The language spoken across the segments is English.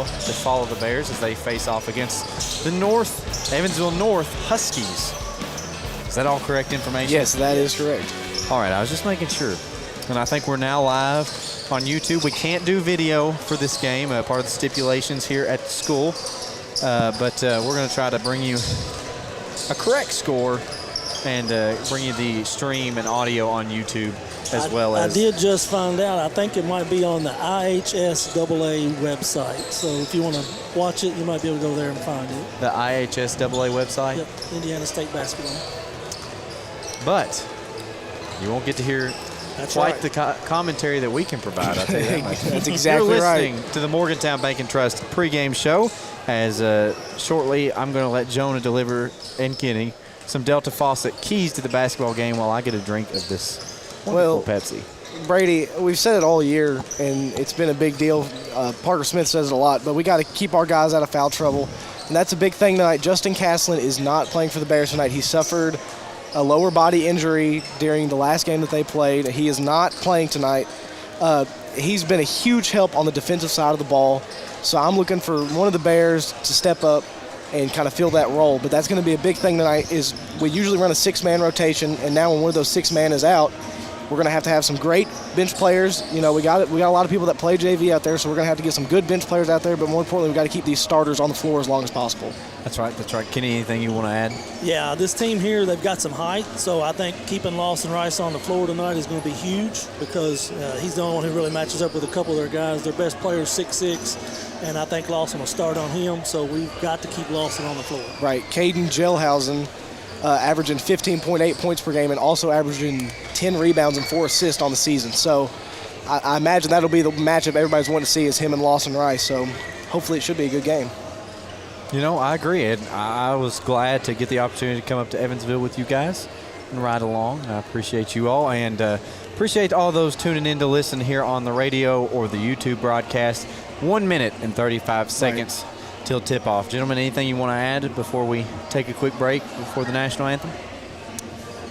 to follow the Bears as they face off against the Evansville North Huskies. Is that all correct information? Yes, that is correct. All right, I was just making sure. And I think we're now live on YouTube. We can't do video for this game, part of the stipulations here at the school. But we're going to try to bring you a correct score and bring you the stream and audio on YouTube as well as. I did just find out. I think it might be on the IHSAA website. So if you want to watch it, you might be able to go there and find it. The IHSAA website? Yep, Indiana State Basketball. But you won't get to hear quite the commentary that we can provide. I'll tell you that much. That's exactly right. You're listening to the Morgantown Bank and Trust pregame show. As shortly, I'm going to let Jonah deliver, and Kenny, some Delta Faucet keys to the basketball game while I get a drink of this wonderful Pepsi. Brady, we've said it all year, and it's been a big deal. Parker Smith says it a lot, but we got to keep our guys out of foul trouble, and that's a big thing tonight. Justin Caslin is not playing for the Bears tonight. He suffered a lower body injury during the last game that they played. He is not playing tonight. He's been a huge help on the defensive side of the ball, so I'm looking for one of the Bears to step up and kind of fill that role. But that's going to be a big thing tonight. Is we usually run a six-man rotation, and now when one of those six-man is out, we're going to have some great bench players. You know, we got a lot of people that play JV out there, so we're going to have to get some good bench players out there. But more importantly, we got to keep these starters on the floor as long as possible. That's right. Kenny, anything you want to add? Yeah, this team here, they've got some height, so I think keeping Lawson Rice on the floor tonight is going to be huge because he's the only one who really matches up with a couple of their guys. Their best player is 6'6", and I think Lawson will start on him, so we've got to keep Lawson on the floor. Right. Caden Gelhausen averaging 15.8 points per game and also averaging 10 rebounds and 4 assists on the season. So I imagine that'll be the matchup everybody's wanting to see is him and Lawson Rice. So hopefully it should be a good game. You know, I agree, Ed. I was glad to get the opportunity to come up to Evansville with you guys and ride along. I appreciate you all and appreciate all those tuning in to listen here on the radio or the YouTube broadcast. 1 minute and 35 seconds till tip-off. Gentlemen, anything you want to add before we take a quick break before the national anthem?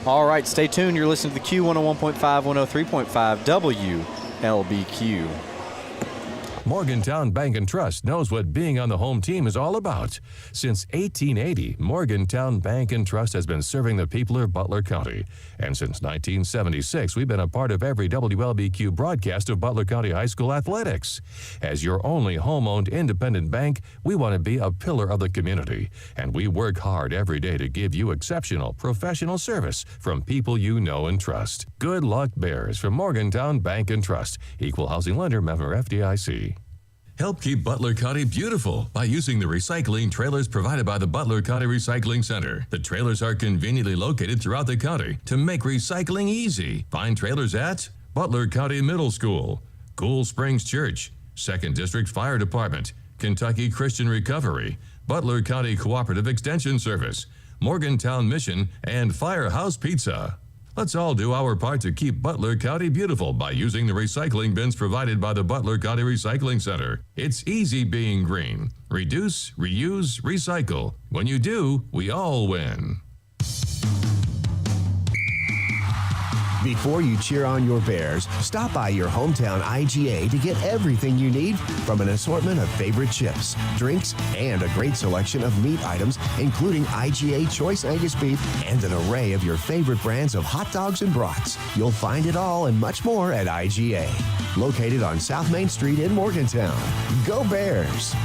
All right, stay tuned. You're listening to the Q 101.5, 103.5 WLBQ. Morgantown Bank and Trust knows what being on the home team is all about. Since 1880, Morgantown Bank and Trust has been serving the people of Butler County. And since 1976, we've been a part of every WLBQ broadcast of Butler County High School athletics. As your only home-owned independent bank, we want to be a pillar of the community. And we work hard every day to give you exceptional professional service from people you know and trust. Good luck, Bears, from Morgantown Bank and Trust. Equal housing lender, member FDIC. Help keep Butler County beautiful by using the recycling trailers provided by the Butler County Recycling Center. The trailers are conveniently located throughout the county to make recycling easy. Find trailers at Butler County Middle School, Cool Springs Church, 2nd District Fire Department, Kentucky Christian Recovery, Butler County Cooperative Extension Service, Morgantown Mission, and Firehouse Pizza. Let's all do our part to keep Butler County beautiful by using the recycling bins provided by the Butler County Recycling Center. It's easy being green. Reduce, reuse, recycle. When you do, we all win. Before you cheer on your Bears, stop by your hometown IGA to get everything you need from an assortment of favorite chips, drinks, and a great selection of meat items, including IGA Choice Angus Beef and an array of your favorite brands of hot dogs and brats. You'll find it all and much more at IGA. Located on South Main Street in Morgantown. Go Bears!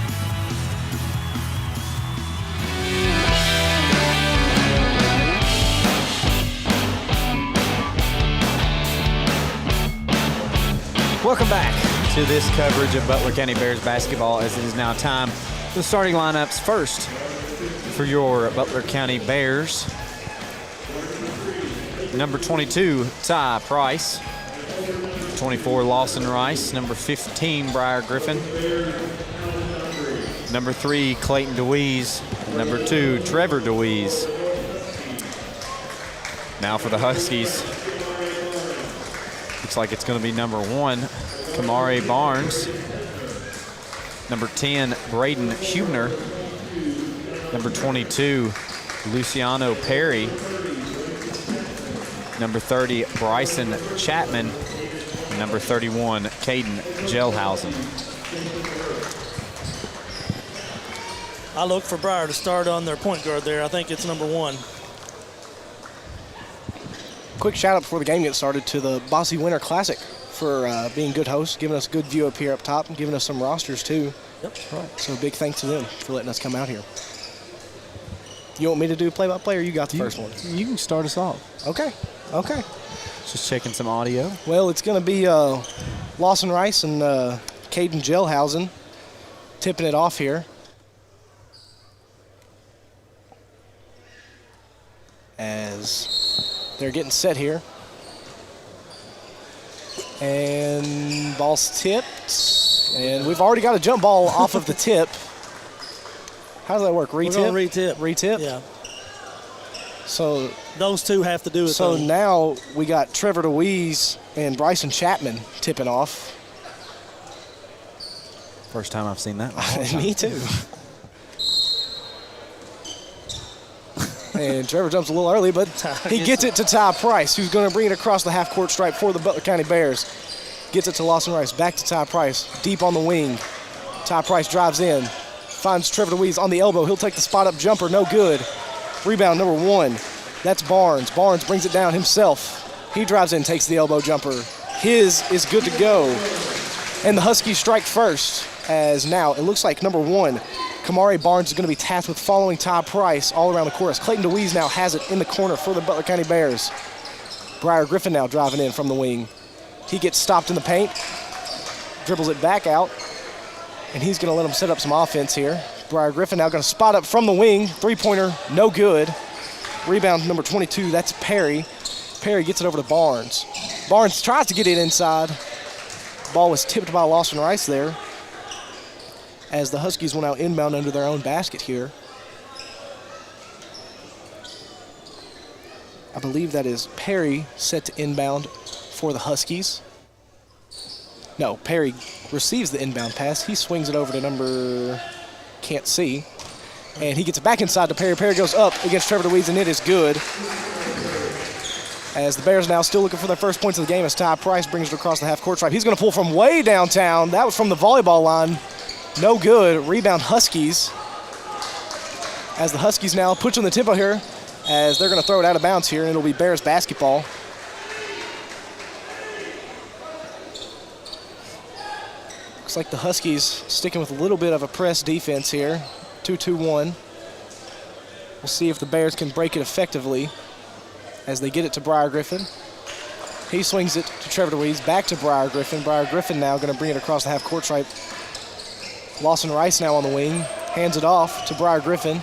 Welcome back to this coverage of Butler County Bears basketball as it is now time for the starting lineups. First, for your Butler County Bears, number 22, Ty Price. 24, Lawson Rice. Number 15, Briar Griffin. Number 3, Clayton DeWeese. Number 2, Trevor DeWeese. Now for the Huskies. Looks like it's going to be number 1, Kamari Barnes. Number 10, Braden Hubner. Number 22, Luciano Perry. Number 30, Bryson Chapman. And number 31, Caden Gelhausen. I look for Briar to start on their point guard there. I think it's number 1. Quick shout out before the game gets started to the Bossy Winter Classic for being good hosts, giving us a good view up here up top, and giving us some rosters too. Yep. Right. So big thanks to them for letting us come out here. You want me to do play-by-play, or you got the first one? You can start us off. Okay. Just checking some audio. Well, it's going to be Lawson Rice and Caden Gelhausen tipping it off here. As they're getting set here. And ball's tipped. And we've already got a jump ball off of the tip. How does that work? Retip? We're going to retip. Retip? Yeah. So those two have to do it. So now we got Trevor DeWeese and Bryson Chapman tipping off. First time I've seen that. Me too. And Trevor jumps a little early, but he gets it to Ty Price, who's going to bring it across the half-court stripe for the Butler County Bears. Gets it to Lawson Rice, back to Ty Price, deep on the wing. Ty Price drives in, finds Trevor DeWeese on the elbow. He'll take the spot-up jumper, no good. Rebound number 1, that's Barnes. Barnes brings it down himself. He drives in, takes the elbow jumper. His is good to go. And the Huskies strike first, as now it looks like number 1, Kamari Barnes is going to be tasked with following Ty Price all around the court. Clayton DeWeese now has it in the corner for the Butler County Bears. Briar Griffin now driving in from the wing. He gets stopped in the paint, dribbles it back out, and he's going to let him set up some offense here. Briar Griffin now going to spot up from the wing. Three-pointer, no good. Rebound number 22, that's Perry. Perry gets it over to Barnes. Barnes tries to get it inside. Ball was tipped by Lawson Rice there, as the Huskies will now inbound under their own basket here. I believe that is Perry set to inbound for the Huskies. No, Perry receives the inbound pass. He swings it over to number, can't see. And he gets it back inside to Perry. Perry goes up against Trevor DeWeese, and it is good. As the Bears now still looking for their first points of the game, as Ty Price brings it across the half-court stripe. He's going to pull from way downtown. That was from the volleyball line. No good. Rebound Huskies. As the Huskies now push on the tempo here, as they're going to throw it out of bounds here, and it'll be Bears basketball. Looks like the Huskies sticking with a little bit of a press defense here. 2-2-1. We'll see if the Bears can break it effectively as they get it to Briar Griffin. He swings it to Trevor DeWeese, back to Briar Griffin. Briar Griffin now going to bring it across the half-court stripe. Lawson Rice now on the wing, hands it off to Briar Griffin.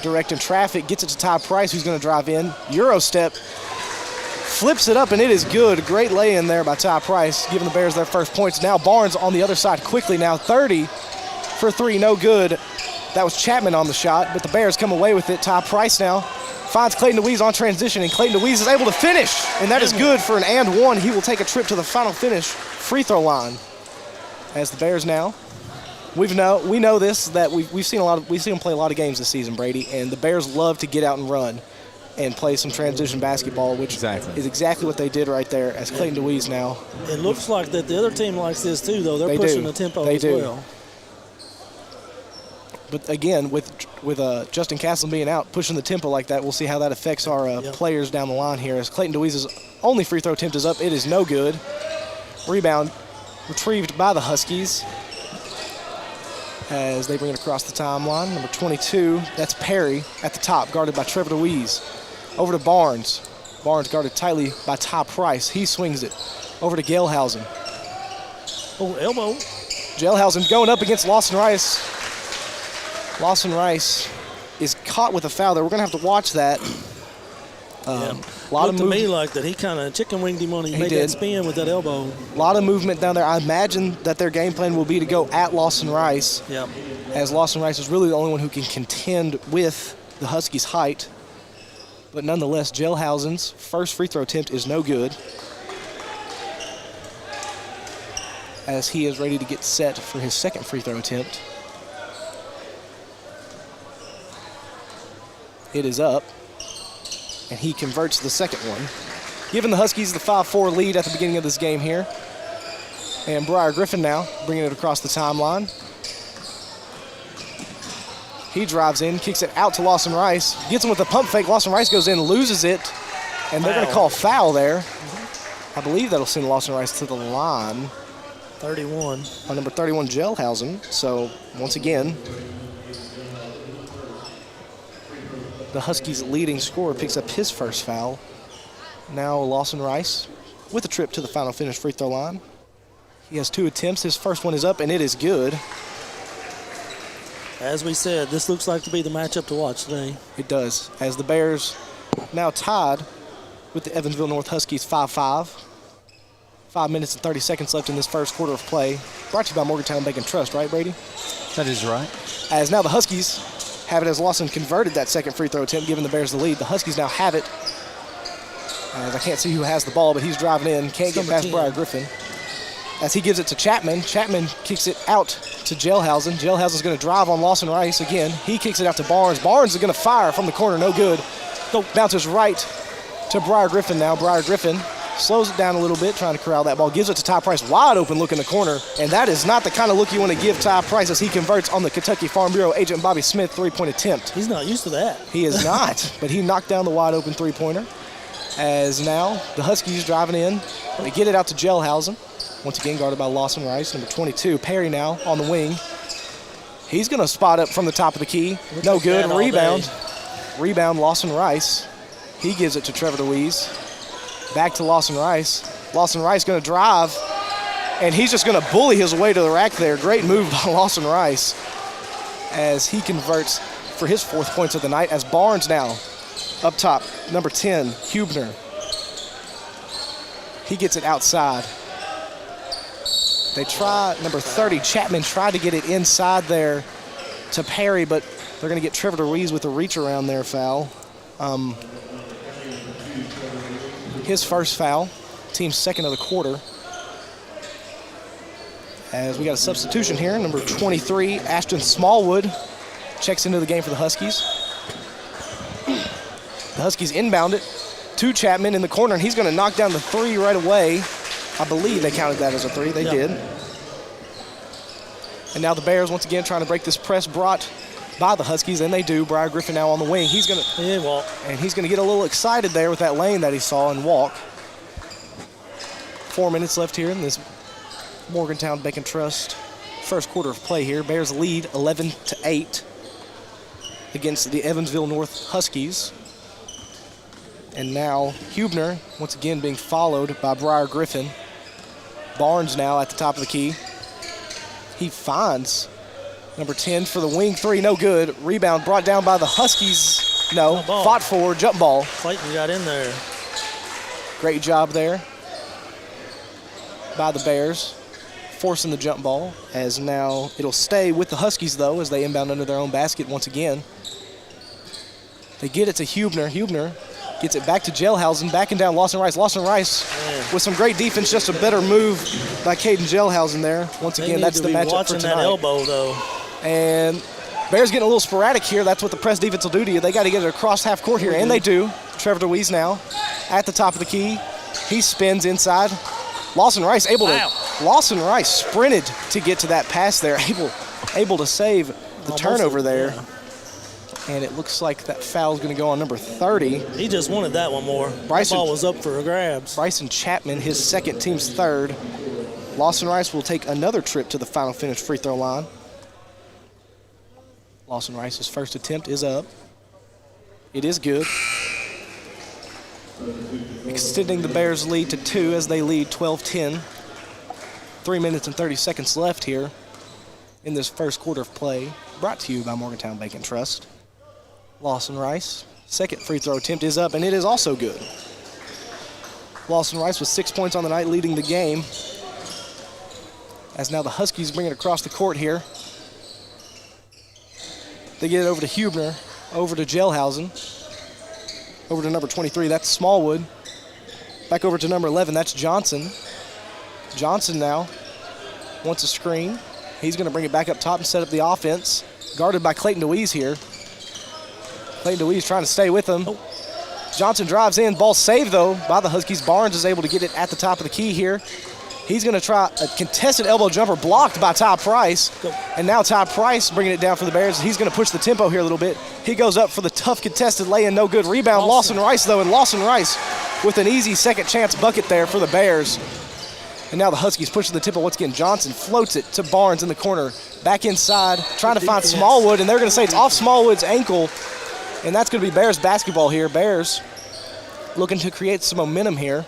Directing traffic, gets it to Ty Price, who's going to drive in. Euro step, flips it up, and it is good. Great lay-in there by Ty Price, giving the Bears their first points. Now Barnes on the other side quickly now. 30 for 3, no good. That was Chapman on the shot, but the Bears come away with it. Ty Price now finds Clayton DeWeese on transition, and Clayton DeWeese is able to finish, and that is good for an and one. He will take a trip to the final finish free throw line. As the Bears now, we know this, that we've seen them play a lot of games this season, Brady, and the Bears love to get out and run and play some transition basketball, which is exactly what they did right there. As Clayton DeWeese now, it looks like that the other team likes this too, though. They're pushing the tempo as well. But again, with Justin Castle being out, pushing the tempo like that, we'll see how that affects our players down the line here. As Clayton DeWeese's only free throw attempt is up, it is no good. Rebound retrieved by the Huskies as they bring it across the timeline. Number 22, that's Perry at the top, guarded by Trevor DeWeese. Over to Barnes. Barnes guarded tightly by Ty Price. He swings it over to Gelhausen. Oh, elbow. Gelhausen going up against Lawson Rice. Lawson Rice is caught with a foul there. We're going to have to watch that. Looked to me like that he kind of chicken winged him when he made that spin with that elbow. A lot of movement down there. I imagine that their game plan will be to go at Lawson Rice, as Lawson Rice is really the only one who can contend with the Huskies' height. But nonetheless, Gelhausen's first free throw attempt is no good, as he is ready to get set for his second free throw attempt. It is up, and he converts the second one, giving the Huskies the 5-4 lead at the beginning of this game here. And Briar Griffin now bringing it across the timeline. He drives in, kicks it out to Lawson Rice. Gets him with a pump fake. Lawson Rice goes in, loses it. And they're going to call foul there. I believe that'll send Lawson Rice to the line. 31. On number 31, Gelhausen. So, once again, the Huskies' leading scorer picks up his first foul. Now Lawson Rice with a trip to the final finish free throw line. He has 2 attempts. His first one is up, and it is good. As we said, this looks like to be the matchup to watch today. It does, as the Bears now tied with the Evansville North Huskies 5-5. 5 minutes and 30 seconds left in this first quarter of play. Brought to you by Morgantown Bank and Trust, right, Brady? That is right. As now the Huskies have it as Lawson converted that second free throw attempt, giving the Bears the lead. The Huskies now have it. As I can't see who has the ball, but he's driving in. Can't get past Briar Griffin. As he gives it to Chapman. Chapman kicks it out to Gelhausen. Gelhausen's going to drive on Lawson Rice again. He kicks it out to Barnes. Barnes is going to fire from the corner. No good. Bounces right to Briar Griffin now. Briar Griffin slows it down a little bit, trying to corral that ball. Gives it to Ty Price. Wide open look in the corner. And that is not the kind of look you want to give Ty Price as he converts on the Kentucky Farm Bureau agent Bobby Smith three-point attempt. He's not used to that. He is not, but he knocked down the wide open three-pointer. As now the Huskies driving in. They get it out to Gelhausen. Once again guarded by Lawson Rice, number 22. Perry now on the wing. He's going to spot up from the top of the key. No good. Rebound. Rebound, Lawson Rice. He gives it to Trevor DeWeese. Back to Lawson Rice. Lawson Rice going to drive, and he's just going to bully his way to the rack there. Great move by Lawson Rice as he converts for his 4th points of the night. As Barnes now up top, number 10, Hubner. He gets it outside. They try, number 30, Chapman tried to get it inside there to Perry, but they're going to get Trevor DeWeese with a reach around there foul. His first foul, team's second of the quarter. As we got a substitution here, number 23, Ashton Smallwood checks into the game for the Huskies. The Huskies inbound it to Chapman in the corner, and he's going to knock down the 3 right away. I believe they counted that as a 3. They did. And now the Bears once again trying to break this press brought by the Huskies, and they do. Briar Griffin now on the wing. He's going to walk. And he's going to get a little excited there with that lane that he saw and walk. 4 minutes left here in this Morgantown Bank and Trust first quarter of play here. Bears lead 11-8 against the Evansville North Huskies. And now Hubner once again being followed by Briar Griffin. Barnes now at the top of the key. He finds number 10 for the wing 3, no good. Rebound brought down by the Huskies. No, fought for, jump ball. Clayton got in there. Great job there by the Bears, forcing the jump ball. As now it'll stay with the Huskies though, as they inbound under their own basket once again. They get it to Hubner. Hubner gets it back to Gelhausen, backing down Lawson Rice. Lawson Rice with some great defense, just a better move by Caden Gelhausen there. Once again, that's the matchup for tonight. That elbow though. And Bears getting a little sporadic here. That's what the press defense will do to you. They got to get it across half court here, and they do. Trevor DeWeese now at the top of the key. He spins inside. Lawson Rice Lawson Rice sprinted to get to that pass there, able to save the turnover there. Yeah. And it looks like that foul is going to go on number 30. He just wanted that one more. The ball was up for grabs. Bryson Chapman, his second, team's third. Lawson Rice will take another trip to the final finish free throw line. Lawson Rice's first attempt is up. It is good. Extending the Bears' lead to 2 as they lead 12-10. 3 minutes and 30 seconds left here in this first quarter of play. Brought to you by Morgantown Bank and Trust. Lawson Rice, second free throw attempt is up, and it is also good. Lawson Rice with 6 points on the night, leading the game. As now the Huskies bring it across the court here. They get it over to Hubner, over to Gelhausen, over to number 23, that's Smallwood. Back over to number 11, that's Johnson. Johnson now wants a screen. He's going to bring it back up top and set up the offense. Guarded by Clayton DeWeese here. Clayton DeWeese trying to stay with him. Johnson drives in. Ball saved, though, by the Huskies. Barnes is able to get it at the top of the key here. He's going to try a contested elbow jumper blocked by Ty Price. And now Ty Price bringing it down for the Bears. He's going to push the tempo here a little bit. He goes up for the tough contested lay-in, no good. Rebound, Lawson Rice, though, and Lawson Rice with an easy second chance bucket there for the Bears. And now the Huskies pushing the tempo once again. Johnson floats it to Barnes in the corner. Back inside, trying to find Smallwood, and they're going to say it's off Smallwood's ankle. And that's going to be Bears basketball here. Bears looking to create some momentum here.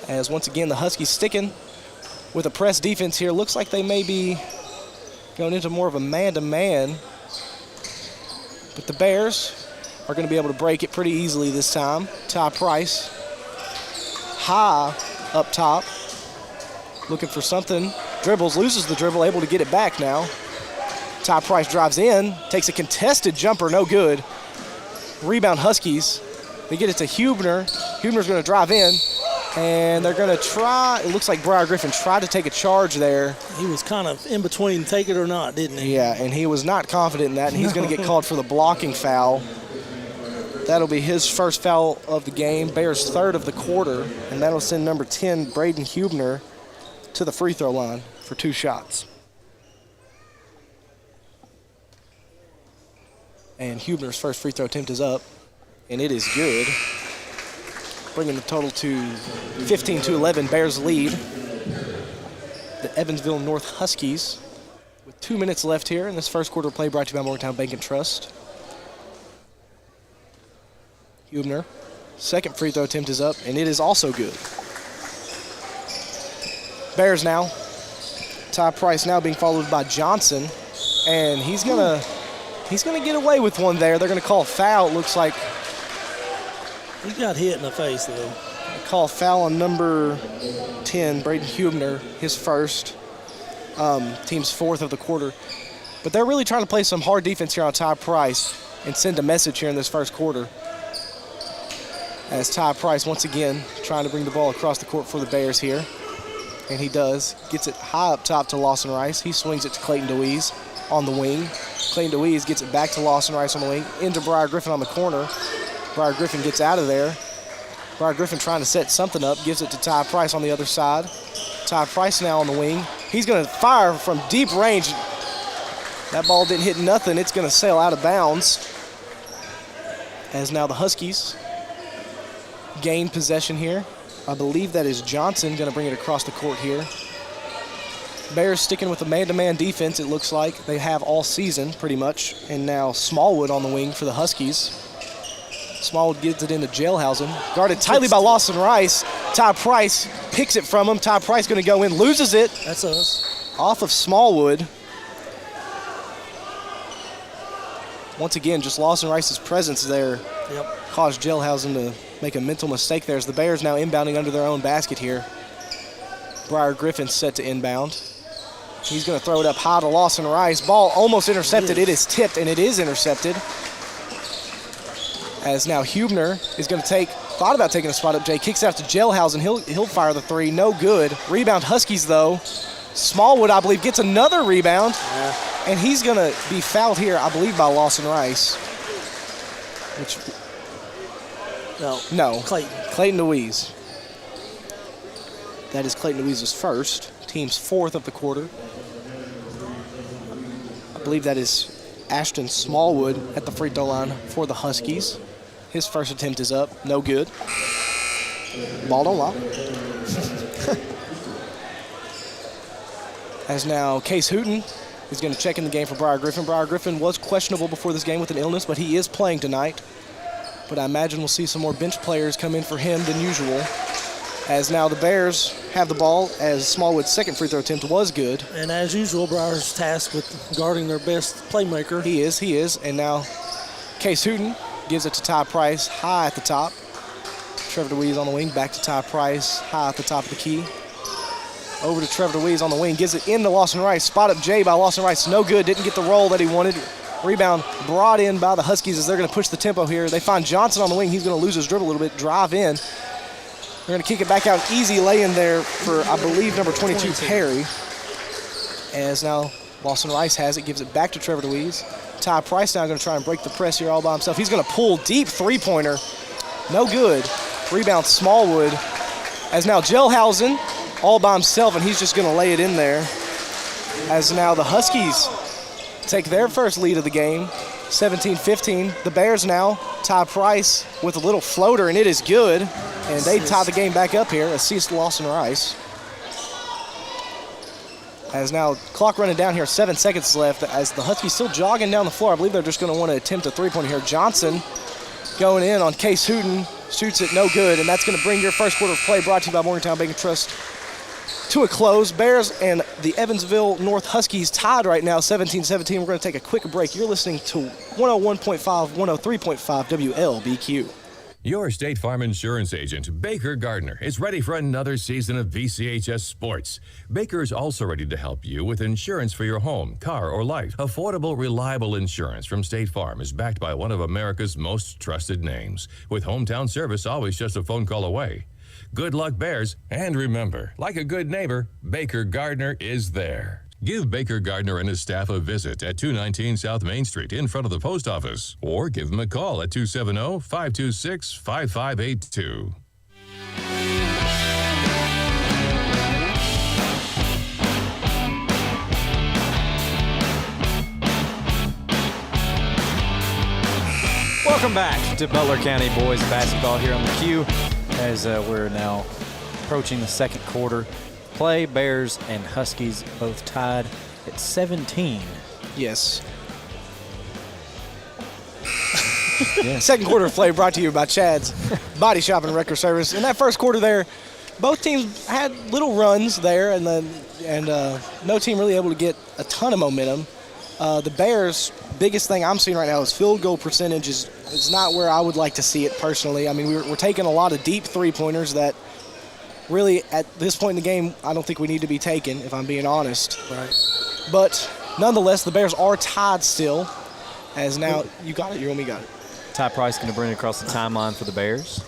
As once again, the Huskies sticking with a press defense here. Looks like they may be going into more of a man-to-man. But the Bears are going to be able to break it pretty easily this time. Ty Price, high up top, looking for something. Dribbles, loses the dribble, able to get it back now. Ty Price drives in, takes a contested jumper, no good. Rebound Huskies. They get it to Huebner. Huebner's going to drive in. And they're going to try, it looks like Briar Griffin tried to take a charge there. He was kind of in between take it or not, didn't he? Yeah, and he was not confident in that, and he's going to get called for the blocking foul. That'll be his first foul of the game, Bears' third of the quarter, and that'll send number 10, Braden Huebner, to the free throw line for 2 shots. And Huebner's first free throw attempt is up, and it is good, bringing the total to 15-11, Bears lead. The Evansville North Huskies with 2 minutes left here in this first quarter of play, brought to you by Morgantown Bank and Trust. Huebner, second free throw attempt is up, and it is also good. Bears now. Ty Price now being followed by Johnson, and he's gonna get away with one there. They're gonna call a foul, it looks like. He got hit in the face, though. They call a foul on number 10, Braden Huebner, his first, team's fourth of the quarter. But they're really trying to play some hard defense here on Ty Price and send a message here in this first quarter. As Ty Price, once again, trying to bring the ball across the court for the Bears here. And he does. Gets it high up top to Lawson Rice. He swings it to Clayton DeWeese on the wing. Clayton DeWeese gets it back to Lawson Rice on the wing. Into Briar Griffin on the corner. Briar Griffin gets out of there. Briar Griffin trying to set something up. Gives it to Ty Price on the other side. Ty Price now on the wing. He's going to fire from deep range. That ball didn't hit nothing. It's going to sail out of bounds. As now the Huskies gain possession here. I believe that is Johnson going to bring it across the court here. Bears sticking with a man-to-man defense, it looks like. They have all season, pretty much. And now Smallwood on the wing for the Huskies. Smallwood gets it into Jailhausen. Guarded tightly by Lawson Rice. Ty Price picks it from him. Ty Price going to go in, loses it. That's us. Off of Smallwood. Once again, just Lawson Rice's presence there caused Jailhausen to make a mental mistake there as the Bears now inbounding under their own basket here. Briar Griffin set to inbound. He's going to throw it up high to Lawson Rice. Ball almost intercepted. It is tipped, and it is intercepted. As now Huebner is going to thought about taking a spot up. Jay kicks out to Jailhausen. He'll fire the three. No good. Rebound Huskies, though. Smallwood, I believe, gets another rebound. Yeah. And he's going to be fouled here, I believe, by Lawson Rice. No. Clayton DeWeese. That is Clayton DeWeese's first. Team's fourth of the quarter. I believe that is Ashton Smallwood at the free throw line for the Huskies. His first attempt is up. No good. Ball don't lie. As now Case Hooten is going to check in the game for Briar Griffin. Briar Griffin was questionable before this game with an illness, but he is playing tonight. But I imagine we'll see some more bench players come in for him than usual. As now the Bears have the ball, as Smallwood's second free throw attempt was good. And as usual, Briar's tasked with guarding their best playmaker. He is. And now Case Hooten gives it to Ty Price, high at the top. Trevor DeWeese on the wing, back to Ty Price, high at the top of the key. Over to Trevor DeWeese on the wing, gives it into Lawson Rice. Spot up Jay by Lawson Rice, no good, didn't get the roll that he wanted. Rebound brought in by the Huskies as they're going to push the tempo here. They find Johnson on the wing. He's going to lose his dribble a little bit, drive in. They're going to kick it back out. Easy lay-in there for, I believe, number 22, Perry. As now Lawson Rice has it, gives it back to Trevor DeWeese. Ty Price now going to try and break the press here all by himself. He's going to pull deep three-pointer. No good. Rebound Smallwood. As now Jailhausen all by himself, and he's just going to lay it in there. As now the Huskies take their first lead of the game, 17-15. The Bears now, Ty Price with a little floater, and it is good. And they tie the game back up here. Assist Lawson Rice. As now clock running down here, 7 seconds left as the Huskies still jogging down the floor. I believe they're just going to want to attempt a three-pointer here. Johnson going in on Case Hooten, shoots it no good, and that's going to bring your first quarter of play brought to you by Morgantown Bank and Trust to a close. Bears and the Evansville North Huskies tied right now, 17-17. We're going to take a quick break. You're listening to 101.5, 103.5 WLBQ. Your State Farm Insurance agent, Baker Gardner, is ready for another season of VCHS Sports. Baker is also ready to help you with insurance for your home, car, or life. Affordable, reliable insurance from State Farm is backed by one of America's most trusted names, with hometown service always just a phone call away. Good luck, Bears, and remember, like a good neighbor, Baker Gardner is there. Give Baker Gardner and his staff a visit at 219 South Main Street in front of the post office, or give them a call at 270-526-5582. Welcome back to Butler County Boys Basketball here on the Q as we're now approaching the second quarter. Play. Bears and Huskies both tied at 17. Yes. Second quarter of play brought to you by Chad's Body Shop and Wrecker Service. In that first quarter there, both teams had little runs there, and no team really able to get a ton of momentum. The Bears' biggest thing I'm seeing right now is field goal percentage is not where I would like to see it personally. I mean, we're taking a lot of deep three-pointers that really, at this point in the game, I don't think we need to be taken, if I'm being honest. Right. But nonetheless, the Bears are tied still. As now, you got it, you got it. Ty Price going to bring it across the timeline for the Bears.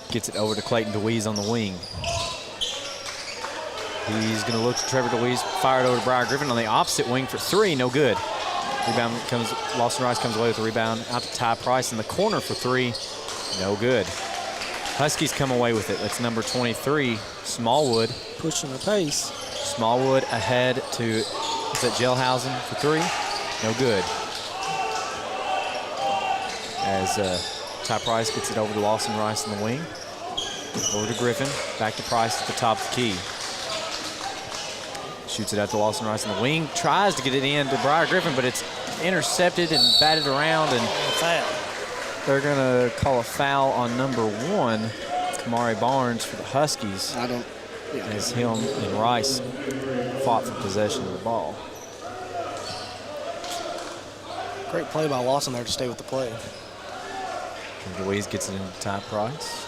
Gets it over to Clayton DeWeese on the wing. He's going to look to Trevor DeWeese, fired over to Briar Griffin on the opposite wing for three, no good. Rebound comes, Lawson Rice comes away with the rebound out to Ty Price in the corner for three, no good. Huskies come away with it. That's number 23, Smallwood. Pushing the pace. Smallwood ahead to, is that Gelhausen for three? No good. As Ty Price gets it over to Lawson Rice in the wing. Over to Griffin, back to Price at the top of the key. Shoots it out to Lawson Rice in the wing. Tries to get it in to Briar Griffin, but it's intercepted and batted around. And foul. They're going to call a foul on number 1, Kamari Barnes, for the Huskies. As him and Rice fought for possession of the ball. Great play by Lawson there to stay with the play. And DeWeese gets it into Ty Price.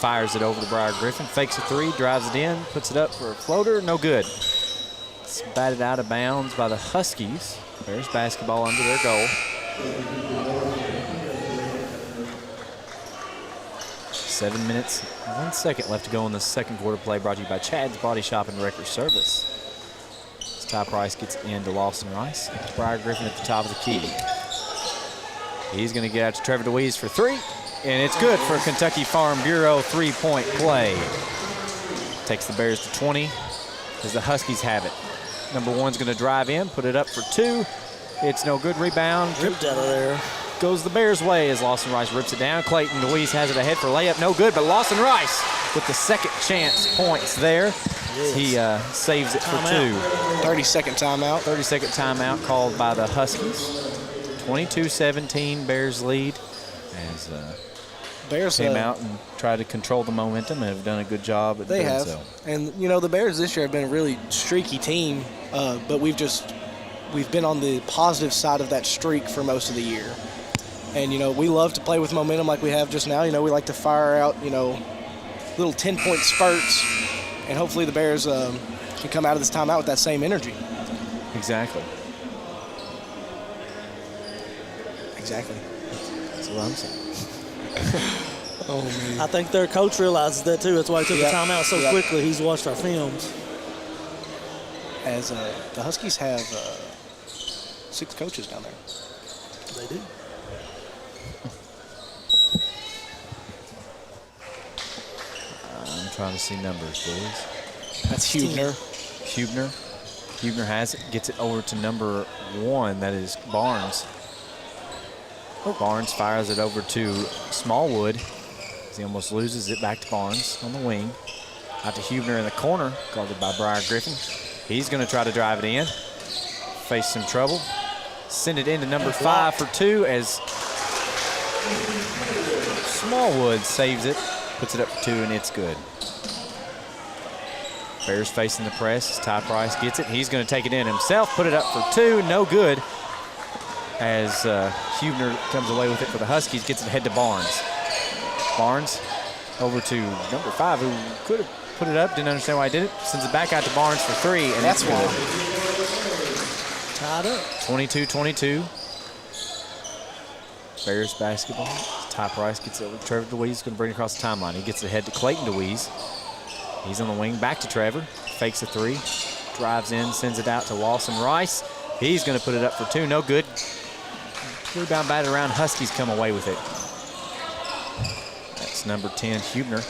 Fires it over to Briar Griffin. Fakes a three, drives it in, puts it up for a floater. No good. It's batted out of bounds by the Huskies. There's basketball under their goal. 7 minutes, 1 second left to go in the second quarter play, brought to you by Chad's Body Shop and Wrecker Service. As Ty Price gets into Lawson Rice. Briar Griffin at the top of the key. He's going to get out to Trevor DeWeese for three, and it's good for Kentucky Farm Bureau three-point play. Takes the Bears to 20 as the Huskies have it. Number 1's going to drive in, put it up for two. It's no good. Rebound. Ripped out of there. Goes the Bears' way as Lawson Rice rips it down. Clayton DeWeese has it ahead for layup. No good, but Lawson Rice with the second chance points there. Yes. He saves it for two. 30-second timeout. 30-second timeout called by the Huskies. 22-17 Bears lead as Bears came out and tried to control the momentum and have done a good job at doing so. They have. And, you know, the Bears this year have been a really streaky team, but we've been on the positive side of that streak for most of the year. And, you know, we love to play with momentum like we have just now. You know, we like to fire out, you know, little 10-point spurts. And hopefully the Bears can come out of this timeout with that same energy. Exactly. Exactly. That's what I'm saying. Oh, man. I think their coach realizes that, too. That's why he took the timeout so quickly. He's watched our films. As the Huskies have 6 coaches down there. They do. I'm Trying to see numbers, boys. That's Hubner. Hubner has it, gets it over to number 1. That is Barnes. Barnes fires it over to Smallwood. He almost loses it back to Barnes on the wing. Out to Hubner in the corner, guarded by Briar Griffin. He's going to try to drive it in. Face some trouble. Send it into number 5 for 2 as Smallwood saves it. Puts it up for 2, and it's good. Bears facing the press. Ty Price gets it. He's going to take it in himself. Put it up for 2. No good. As Hubner comes away with it for the Huskies. Gets it ahead to Barnes. Barnes over to number 5, who could have put it up. Didn't understand why he did it. Sends it back out to Barnes for 3, and that's good. Tied up. 22-22. Bears basketball. Ty Price gets it over to Trevor DeWeese. He's going to bring it across the timeline. He gets it ahead to Clayton DeWeese. He's on the wing. Back to Trevor. Fakes a 3. Drives in. Sends it out to Lawson Rice. He's going to put it up for 2. No good. Rebound batted around. Huskies come away with it. That's number 10, Hubner.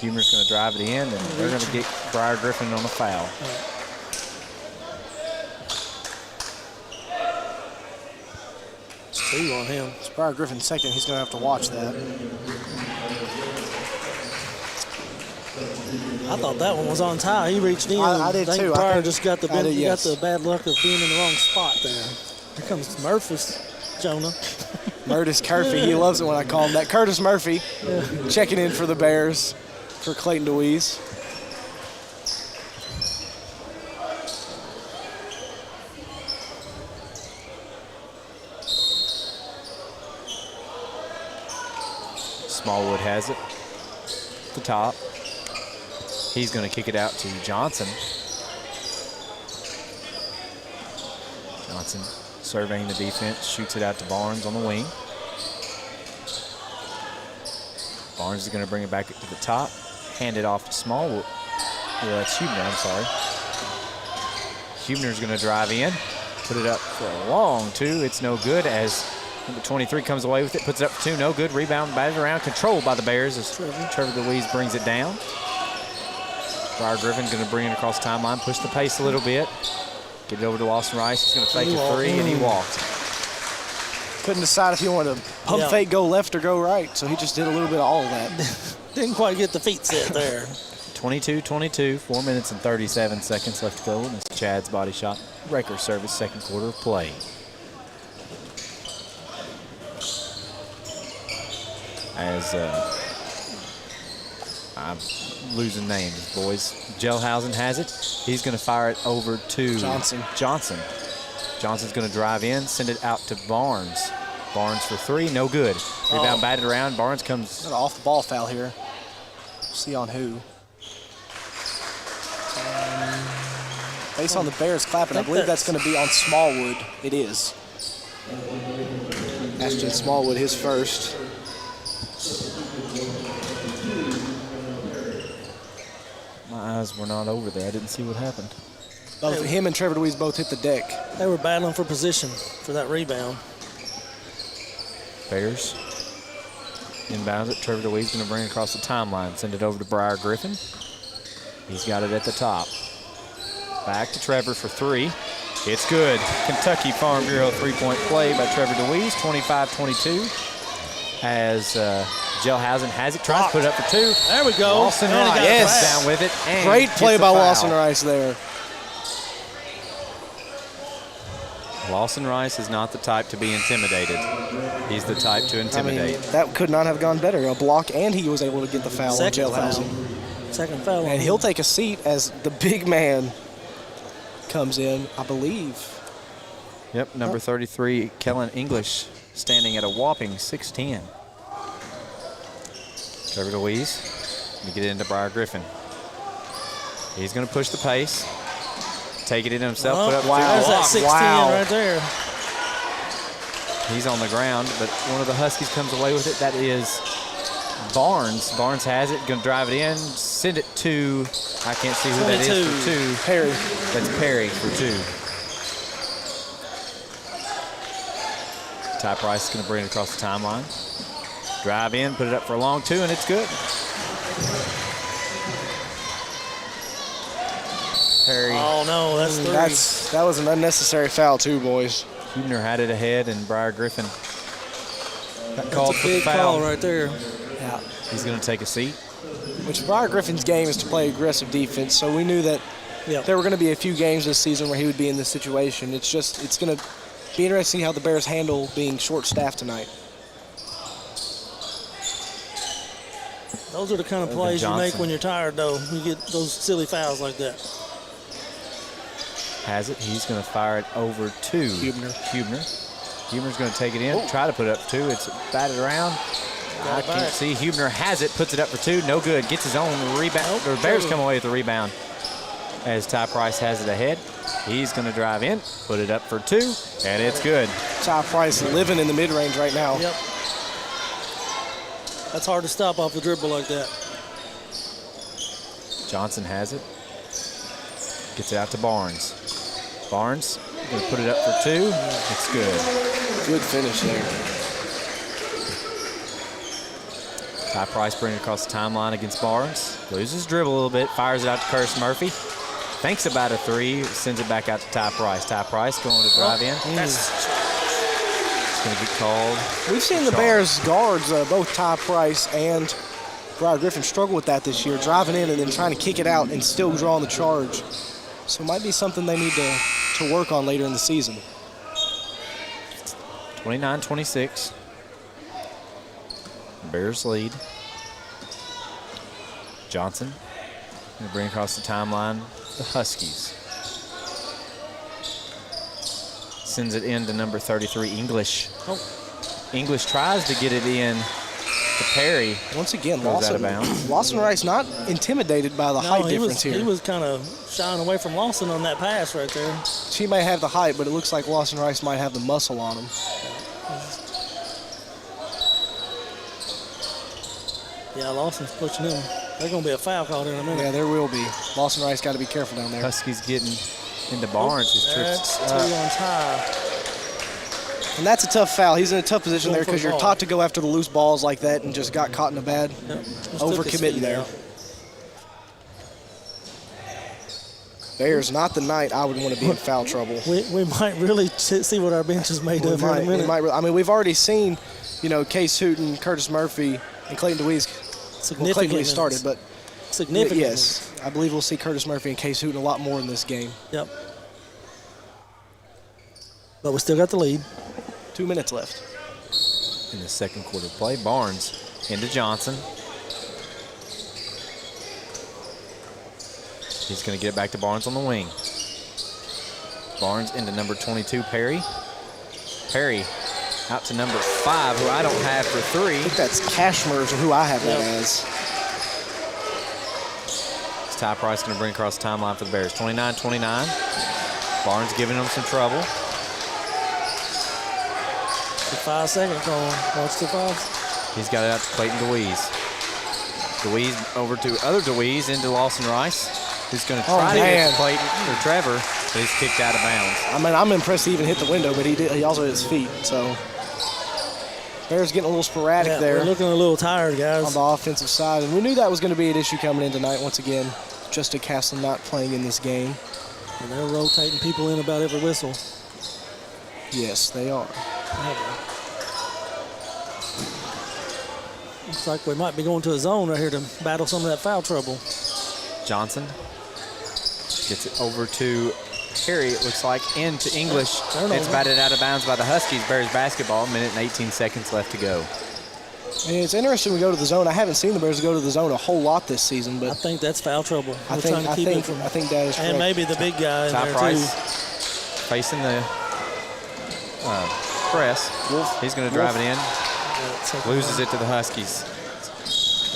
Hubner's going to drive it in, and they're going to get Briar Griffin on a foul. It's 2 on him. It's Briar Griffin's second. He's going to have to watch that. I thought that one was on Ty. He reached in. I did too. Briar just got the, yes. got the bad luck of being in the wrong spot there. Here comes Murphy's Jonah. Curtis Murphy. He loves it when I call him that. Curtis Murphy checking in for the Bears for Clayton DeWeese. Smallwood has it. The top. He's going to kick it out to Johnson. Johnson surveying the defense, shoots it out to Barnes on the wing. Barnes is going to bring it back to the top, hand it off to Smallwood. Yeah, that's Hubner, I'm sorry. Hubner's going to drive in, put it up for a long 2. It's no good as number 23 comes away with it, puts it up for 2. No good. Rebound batted around, controlled by the Bears as Trevor DeWeese brings it down. Briar Griffin going to bring it across the timeline, push the pace a little bit. Get it over to Lawson Rice. He's going to fake a 3, and he walked. Couldn't decide if he wanted to pump fake, go left or go right, so he just did a little bit of all of that. Didn't quite get the feet set there. 22-22, 4 minutes and 37 seconds left to go. And it's Chad's Body Shop Breaker Service, second quarter of play. As I'm losing names, boys. Gelhausen has it. He's going to fire it over to Johnson. Johnson's going to drive in, send it out to Barnes. Barnes for 3, no good. Rebound batted around. Barnes comes. Got an off the ball foul here. See on who. Based on the Bears clapping, I believe that's going to be on Smallwood. It is. Ashton Smallwood, his first. My eyes were not over there. I didn't see what happened. Both him and Trevor DeWeese both hit the deck. They were battling for position for that rebound. Bears inbounds it. Trevor DeWeese going to bring it across the timeline. Send it over to Briar Griffin. He's got it at the top. Back to Trevor for 3. It's good. Kentucky Farm Bureau three-point play by Trevor DeWeese, 25-22. As Gelhausen has it, tries to put it up for 2. There we go. Lawson Rice down with it. Great play by Lawson Rice there. Lawson Rice is not the type to be intimidated. He's the type to intimidate. I mean, that could not have gone better. A block, and he was able to get the foul on Gelhausen. Second foul. And he'll take a seat as the big man comes in, I believe. Yep, number 33, Kellen English, standing at a whopping 6'10". Trevor DeWeese going to get it into Briar Griffin. He's going to push the pace. Take it in himself. Put up There's that 6'10" right there. He's on the ground, but one of the Huskies comes away with it. That is Barnes. Barnes has it, going to drive it in, send it to, I can't see who 22. That is for 2. Perry. That's Perry for 2. Ty Price is going to bring it across the timeline. Drive in, put it up for a long 2, and it's good. Perry. Oh, no, that's 3. That was an unnecessary foul, too, boys. Huebner had it ahead, and Briar Griffin got That's called a for the big foul. call right there. Yeah. He's going to take a seat. Which Briar Griffin's game is to play aggressive defense, so we knew that there were going to be a few games this season where he would be in this situation. It's going to be interesting how the Bears handle being short-staffed tonight. Those are the kind of plays you make when you're tired, though. You get those silly fouls like that. Has it. He's going to fire it over to Huebner. Huebner's going to take it in, try to put it up for 2. It's batted around. I can't see. Huebner has it, puts it up for 2. No good. Gets his own rebound. The Bears come away with the rebound as Ty Price has it ahead. He's going to drive in, put it up for 2, and it's good. Ty Price living in the mid-range right now. Yep. That's hard to stop off the dribble like that. Johnson has it. Gets it out to Barnes. Barnes going to put it up for 2. It's good. Good finish there. Ty Price bringing it across the timeline against Barnes. Loses dribble a little bit, fires it out to Curtis Murphy. Thinks about a 3, sends it back out to Ty Price. Ty Price going to drive in. It's going to get called. We've seen the Bears guards, both Ty Price and Briar Griffin, struggle with that this year, driving in and then trying to kick it out and still drawing the charge. So it might be something they need to work on later in the season. 29-26. Bears lead. Johnson going to bring across the timeline the Huskies. Sends it in to number 33, English. English tries to get it in to Perry. Once again, Goes out of bounds. Lawson Rice not intimidated by the height difference here. He was kind of shying away from Lawson on that pass right there. She may have the height, but it looks like Lawson Rice might have the muscle on him. Yeah, Lawson's pushing him. There's going to be a foul called in a minute. Yeah, there will be. Lawson Rice got to be careful down there. Huskies getting into Barnes. That's 2 on Ty. And that's a tough foul. He's in a tough position there because you're taught to go after the loose balls like that and just got caught in a bad overcommitting there. Bears, not the night I would want to be in foul trouble. We might really see what our bench is made of here in a minute. I mean, we've already seen, Case Hooten, Curtis Murphy, and Clayton DeWeese. Clayton DeWeese started, but significant. Yes, I believe we'll see Curtis Murphy and Case Hooten a lot more in this game. Yep. But we still got the lead. 2 minutes left. In the second quarter play, Barnes into Johnson. He's going to get it back to Barnes on the wing. Barnes into number 22, Perry. Perry out to number 5, who I don't have for 3. I think that's Cashmer's who I have that as. It's Ty Price going to bring across the timeline for the Bears. 29-29. Barnes giving them some trouble. The 5-second call. Watch the 5. He's got it out to Clayton DeWeese. DeWeese over to other DeWeese into Lawson Rice, who's going to try to get to Clayton or Trevor, but he's kicked out of bounds. I mean, I'm impressed he even hit the window, but he also hit his feet. So Bears getting a little sporadic there. We're looking a little tired, guys. On the offensive side. And we knew that was going to be an issue coming in tonight once again. Justin Castle not playing in this game. And they're rotating people in about every whistle. Yes, they are. Looks like we might be going to a zone right here to battle some of that foul trouble. Johnson gets it over to Perry, it looks like, into English. It's batted out of bounds by the Huskies. Bears basketball, 1 minute and 18 seconds left to go. And it's interesting we go to the zone. I haven't seen the Bears go to the zone a whole lot this season, but I think that's foul trouble. I think that is correct. And maybe the big guy in Ty there Price too. facing the press. Wolf. He's going to drive it in. Loses it to the Huskies.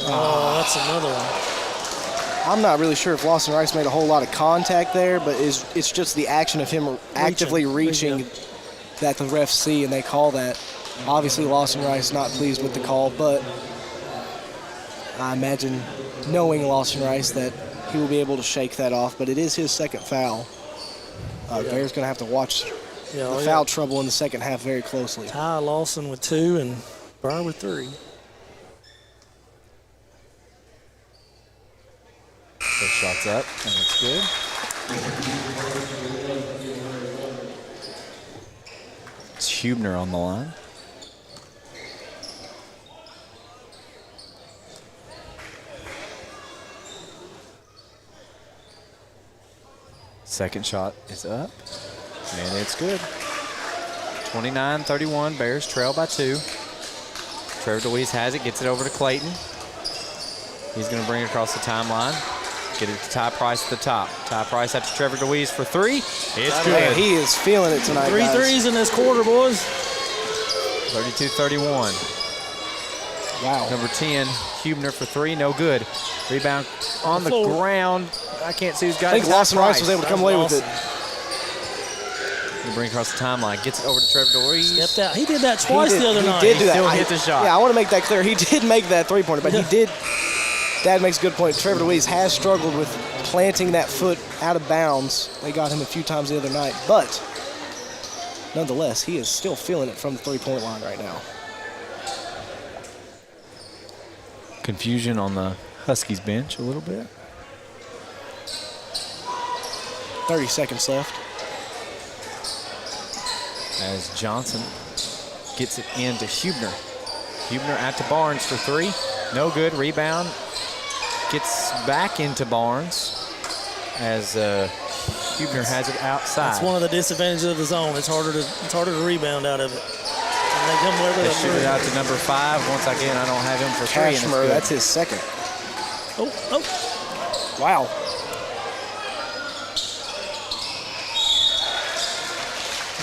Oh, that's another one. I'm not really sure if Lawson Rice made a whole lot of contact there, but it's just the action of him actively reaching that the refs see, and they call that. Obviously, Lawson Rice not pleased with the call, but I imagine, knowing Lawson Rice, that he will be able to shake that off. But it is his second foul. Bears going to have to watch the foul trouble in the second half very closely. Ty Lawson with 2 and Brian with 3. First shot's up, and it's good. It's Huebner on the line. Second shot is up, and it's good. 29-31, Bears trail by 2. Trevor DeWeese has it, gets it over to Clayton. He's going to bring it across the timeline. Get it to Ty Price at the top. Ty Price out to Trevor DeWeese for 3. It's good. Man, he is feeling it tonight, 3 guys. threes in this quarter, boys. 32-31. Wow. Number 10, Huebner for 3, no good. Rebound on the ground. I can't see who's got I it. think Lawson Rice was able to come away with it. He'll bring it across the timeline. Gets it over to Trevor DeWeese. Stepped out. He did that twice the other night. He did do that. Still hit the shot. Yeah, I want to make that clear. He did make that three-pointer, but he did. Dad makes a good point. Trevor DeWeese has struggled with planting that foot out of bounds. They got him a few times the other night, but nonetheless, he is still feeling it from the three-point line right now. Confusion on the Huskies bench a little bit. 30 seconds left. As Johnson gets it into Huebner. Huebner out to Barnes for 3. No good. Rebound. Gets back into Barnes as Huebner has it outside. That's one of the disadvantages of the zone. It's harder to rebound out of it. And they come away with They a shoot it out to number 5. Once again, I don't have him for 3. Cashmer, that's his second. Oh. Wow.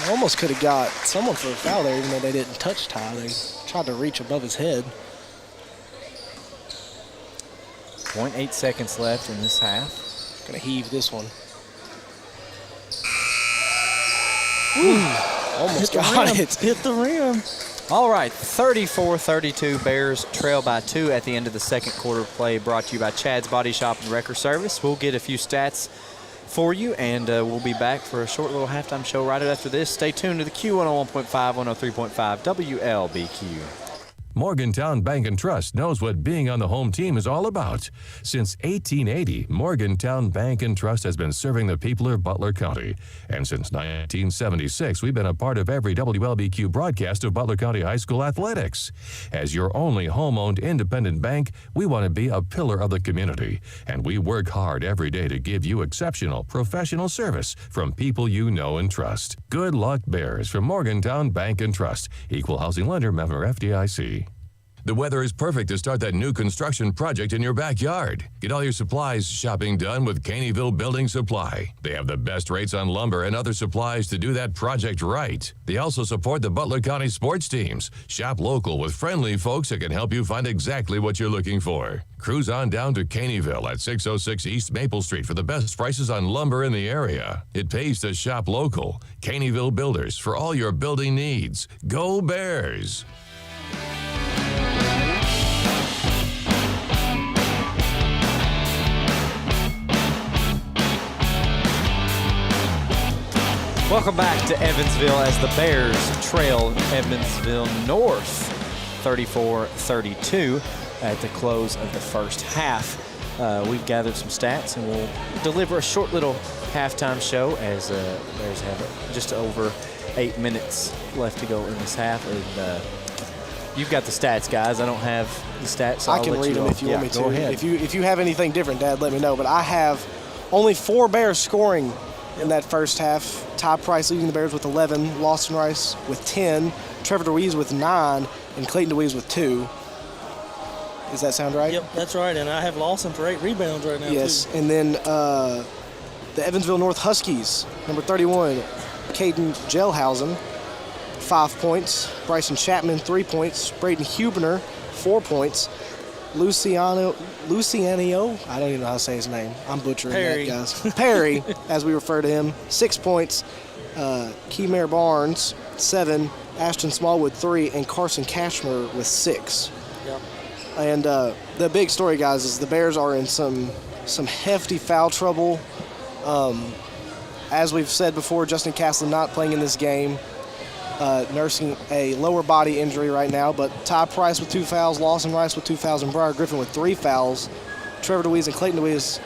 They almost could have got someone for a foul there, even though they didn't touch Ty. They tried to reach above his head. 0.8 seconds left in this half. Gonna heave this one. Ooh, almost got it. Hit the rim. All right, 34-32, Bears trail by 2 at the end of the second quarter play, brought to you by Chad's Body Shop and Wrecker Service. We'll get a few stats for you, and we'll be back for a short little halftime show right after this. Stay tuned to the Q101.5, 103.5 WLBQ. Morgantown Bank and Trust knows what being on the home team is all about. Since 1880, Morgantown Bank and Trust has been serving the people of Butler County. And since 1976, we've been a part of every WLBQ broadcast of Butler County High School athletics. As your only home-owned independent bank, we want to be a pillar of the community. And we work hard every day to give you exceptional professional service from people you know and trust. Good luck, Bears, from Morgantown Bank and Trust. Equal housing lender, member FDIC. The weather is perfect to start that new construction project in your backyard. Get all your supplies shopping done with Caneyville Building Supply. They have the best rates on lumber and other supplies to do that project right. They also support the Butler County sports teams. Shop local with friendly folks that can help you find exactly what you're looking for. Cruise on down to Caneyville at 606 East Maple Street for the best prices on lumber in the area. It pays to shop local. Caneyville Builders for all your building needs. Go Bears! Welcome back to Evansville as the Bears trail Evansville North 34-32 at the close of the first half. We've gathered some stats and we'll deliver a short little halftime show as Bears have just over 8 minutes left to go in this half. And you've got the stats, guys. I don't have the stats. So I can read them if you want me to. Go ahead. If you have anything different, Dad, let me know. But I have only 4 Bears scoring in that first half. Ty Price leading the Bears with 11, Lawson Rice with 10, Trevor DeWeese with 9, and Clayton DeWeese with 2. Does that sound right? Yep, that's right. And I have Lawson for 8 rebounds right now, Yes, too. and then the Evansville North Huskies, number 31, Caden Gelhausen, 5 points. Bryson Chapman, 3 points. Braden Huebner, 4 points. Luciano, I don't even know how to say his name. I'm butchering Perry. that, guys. Perry, as we refer to him, 6 points. Keymare Barnes, 7. Ashton Smallwood, 3. And Carson Cashmer with 6. Yep. And the big story, guys, is the Bears are in some hefty foul trouble. As we've said before, Justin Castle not playing in this game, nursing a lower body injury right now. But Ty Price with 2 fouls, Lawson Rice with 2 fouls, and Briar Griffin with 3 fouls. Trevor DeWeese and Clayton DeWeese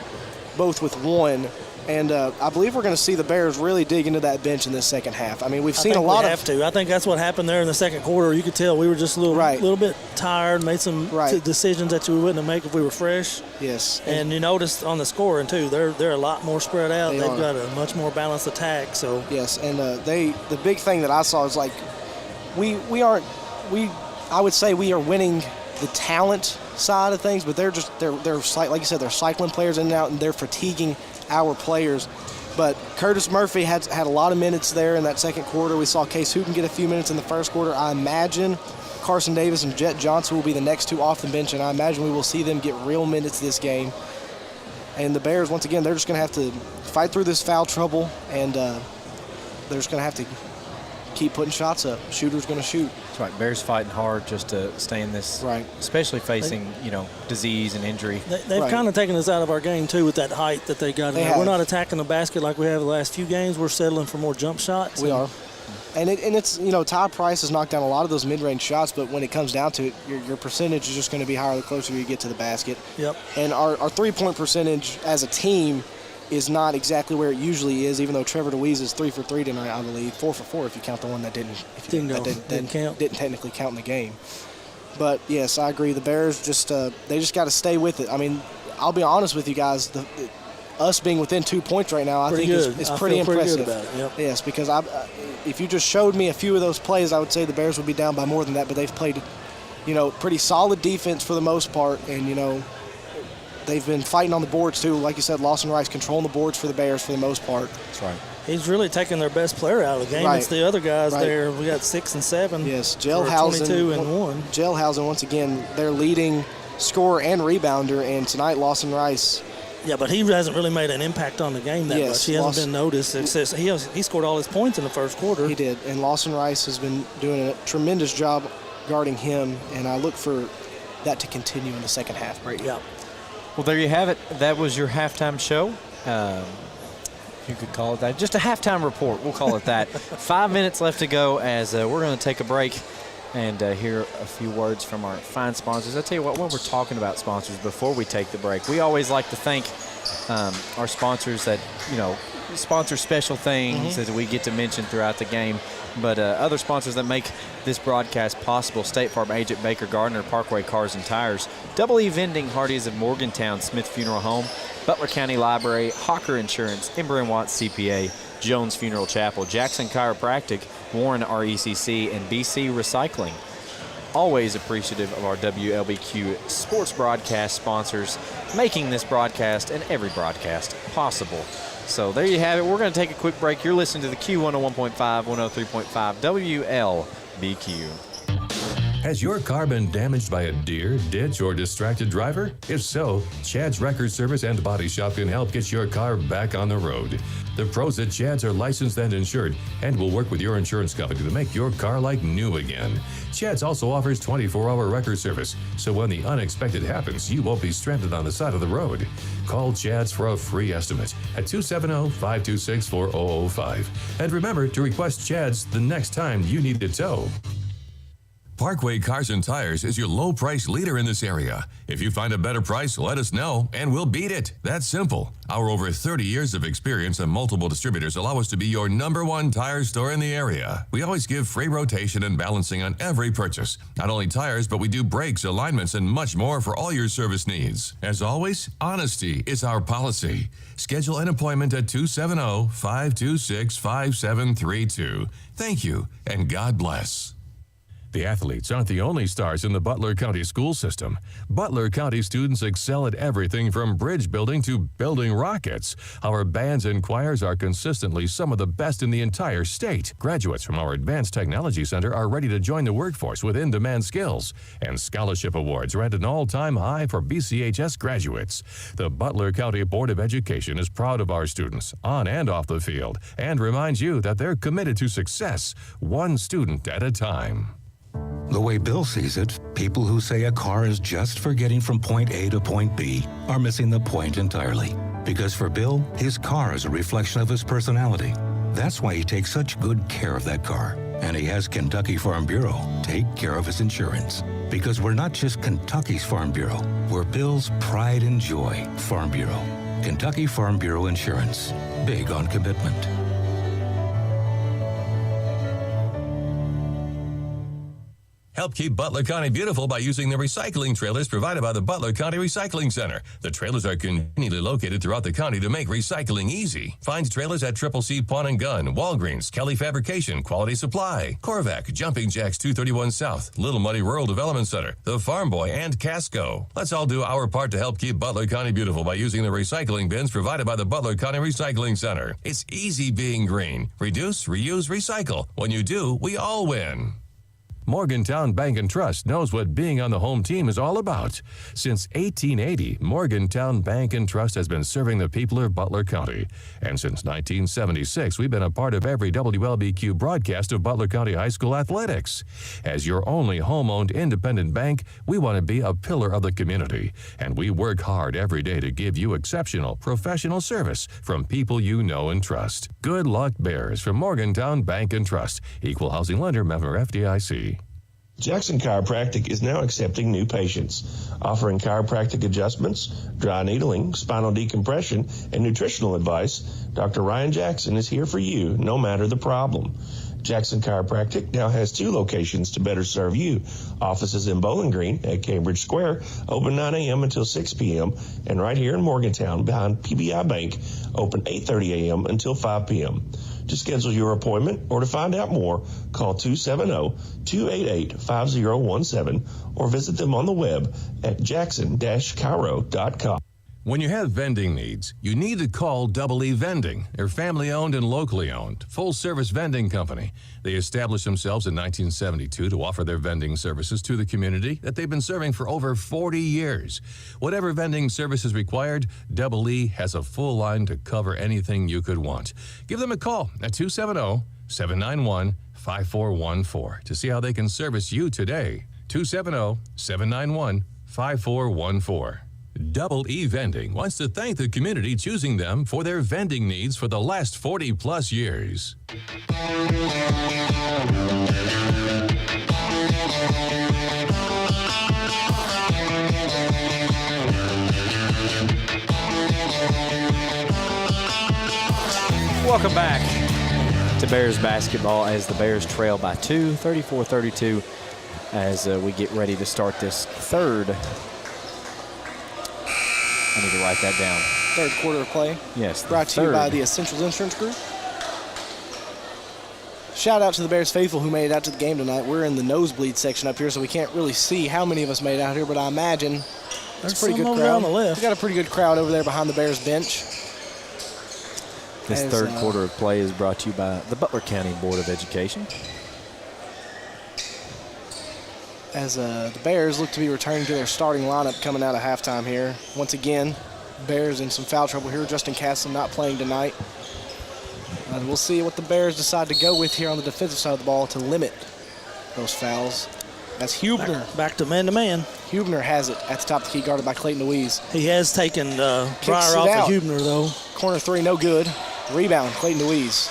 both with 1. And I believe we're going to see the Bears really dig into that bench in this second half. I mean, we've seen a lot of. I think that's what happened there in the second quarter. You could tell we were just a little bit tired, made some decisions that we wouldn't have made if we were fresh. Yes. And you noticed on the scoring too, they're a lot more spread out. They've got a much more balanced attack. So yes, and the big thing that I saw is like I would say we are winning the talent side of things, but they're like you said, they're cycling players in and out, and they're fatiguing our players. But Curtis Murphy had a lot of minutes there in that second quarter. We saw Case Hooten get a few minutes in the first quarter. I imagine Carson Davis and Jet Johnson will be the next two off the bench, and I imagine we will see them get real minutes this game. And the Bears, once again, they're just going to have to fight through this foul trouble, and they're just going to have to keep putting shots up. Shooter's going to shoot. That's right. Bears fighting hard just to stay in this, especially facing disease and injury. They've kind of taken us out of our game too with that height that they got. We're not attacking the basket like we have the last few games. We're settling for more jump shots. We are. And it's Ty Price has knocked down a lot of those mid-range shots, but when it comes down to it, your percentage is just going to be higher the closer you get to the basket. Yep. And our three-point percentage as a team is not exactly where it usually is, even though Trevor DeWeese is 3 for 3 tonight, I believe. 4 for 4 if you count the one that didn't technically count in the game. But yes, I agree. The Bears they just got to stay with it. I mean, I'll be honest with you guys. Us being within 2 points right now, I think is pretty impressive. Pretty good about it, yep. Yes, because if you just showed me a few of those plays, I would say the Bears would be down by more than that. But they've played, pretty solid defense for the most part, and they've been fighting on the boards too. Like you said, Lawson Rice controlling the boards for the Bears for the most part. That's right. He's really taking their best player out of the game. It's the other guys there. We got 6 and 7. Yes, Jailhausen 22 and 1. Jailhausen once again, their leading scorer and rebounder, and tonight Lawson Rice. Yeah, but he hasn't really made an impact on the game that much. He hasn't been noticed. He scored all his points in the first quarter. He did, and Lawson Rice has been doing a tremendous job guarding him, and I look for that to continue in the second half. Right. Yeah. Well, there you have it. That was your halftime show. You could call it that. Just a halftime report. We'll call it that. 5 minutes left to go as we're going to take a break and hear a few words from our fine sponsors. I'll tell you what, when we're talking about sponsors before we take the break, we always like to thank our sponsors that, sponsor special things that we get to mention throughout the game. But other sponsors that make this broadcast possible: State Farm agent Baker Gardner, Parkway Cars and Tires, Double E Vending, Hardee's of Morgantown, Smith Funeral Home, Butler County Library, Hawker Insurance, Ember & Watts CPA, Jones Funeral Chapel, Jackson Chiropractic, Warren RECC, and BC Recycling. Always appreciative of our WLBQ sports broadcast sponsors, making this broadcast and every broadcast possible. So there you have it. We're going to take a quick break. You're listening to the Q101.5, 103.5 WLBQ. Has your car been damaged by a deer, ditch, or distracted driver? If so, Chad's Record Service and Body Shop can help get your car back on the road. The pros at Chad's are licensed and insured and will work with your insurance company to make your car like new again. Chad's also offers 24-hour record service, so when the unexpected happens, you won't be stranded on the side of the road. Call Chad's for a free estimate at 270-526-4005. And remember to request Chad's the next time you need a tow. Parkway Cars and Tires is your low price leader in this area. If you find a better price, let us know and we'll beat it. That's simple. Our over 30 years of experience and multiple distributors allow us to be your #1 tire store in the area. We always give free rotation and balancing on every purchase. Not only tires, but we do brakes, alignments, and much more for all your service needs. As always, honesty is our policy. Schedule an appointment at 270-526-5732. Thank you, and God bless. The athletes aren't the only stars in the Butler County school system. Butler County students excel at everything from bridge building to building rockets. Our bands and choirs are consistently some of the best in the entire state. Graduates from our Advanced Technology Center are ready to join the workforce with in-demand skills. And scholarship awards are at an all-time high for BCHS graduates. The Butler County Board of Education is proud of our students, on and off the field, and reminds you that they're committed to success, one student at a time. The way Bill sees it, people who say a car is just for getting from point A to point B are missing the point entirely. Because for Bill, his car is a reflection of his personality. That's why he takes such good care of that car. And he has Kentucky Farm Bureau take care of his insurance. Because we're not just Kentucky's Farm Bureau, we're Bill's pride and joy Farm Bureau. Kentucky Farm Bureau Insurance. Big on commitment. Help keep Butler County beautiful by using the recycling trailers provided by the Butler County Recycling Center. The trailers are conveniently located throughout the county to make recycling easy. Find trailers at Triple C Pawn and Gun, Walgreens, Kelly Fabrication, Quality Supply, Corvac, Jumping Jacks 231 South, Little Muddy Rural Development Center, The Farm Boy, and Casco. Let's all do our part to help keep Butler County beautiful by using the recycling bins provided by the Butler County Recycling Center. It's easy being green. Reduce, reuse, recycle. When you do, we all win. Morgantown Bank and Trust knows what being on the home team is all about. Since 1880, Morgantown Bank and Trust has been serving the people of Butler County. And since 1976, we've been a part of every WLBQ broadcast of Butler County High School athletics. As your only home-owned independent bank, we want to be a pillar of the community. And we work hard every day to give you exceptional professional service from people you know and trust. Good luck, Bears, from Morgantown Bank and Trust. Equal housing lender, member FDIC. Jackson Chiropractic is now accepting new patients, offering chiropractic adjustments, dry needling, spinal decompression, and nutritional advice. Dr. Ryan Jackson is here for you, no matter the problem. Jackson Chiropractic now has 2 locations to better serve you. Offices in Bowling Green at Cambridge Square, open 9 a.m. until 6 p.m., and right here in Morgantown behind PBI Bank, open 8:30 a.m. until 5 p.m. To schedule your appointment or to find out more, call 270-288-5017 or visit them on the web at jackson-chiro.com. When you have vending needs, you need to call Double E Vending. They're family-owned and locally owned, full-service vending company. They established themselves in 1972 to offer their vending services to the community that they've been serving for over 40 years. Whatever vending service is required, Double E has a full line to cover anything you could want. Give them a call at 270-791-5414 to see how they can service you today. 270-791-5414. Double E Vending wants to thank the community choosing them for their vending needs for the last 40-plus years. Welcome back to Bears basketball as the Bears trail by 2, 34-32, as we get ready to start this third. I need to write that down. Third quarter of play. Yes. Brought to you by the Essentials Insurance Group. Shout out to the Bears faithful who made it out to the game tonight. We're in the nosebleed section up here, so we can't really see how many of us made it out here, but I imagine it's a pretty good crowd. On the left. We got a pretty good crowd over there behind the Bears bench. This third quarter of play is brought to you by the Butler County Board of Education. As the Bears look to be returning to their starting lineup coming out of halftime here. Once again, Bears in some foul trouble here. Justin Castle not playing tonight. We'll see what the Bears decide to go with here on the defensive side of the ball to limit those fouls. That's Hubner. Back to man-to-man. Hubner has it at the top of the key, guarded by Clayton Louise. He has taken Breyer off of Hubner, though. Corner 3, no good. Rebound, Clayton Louise.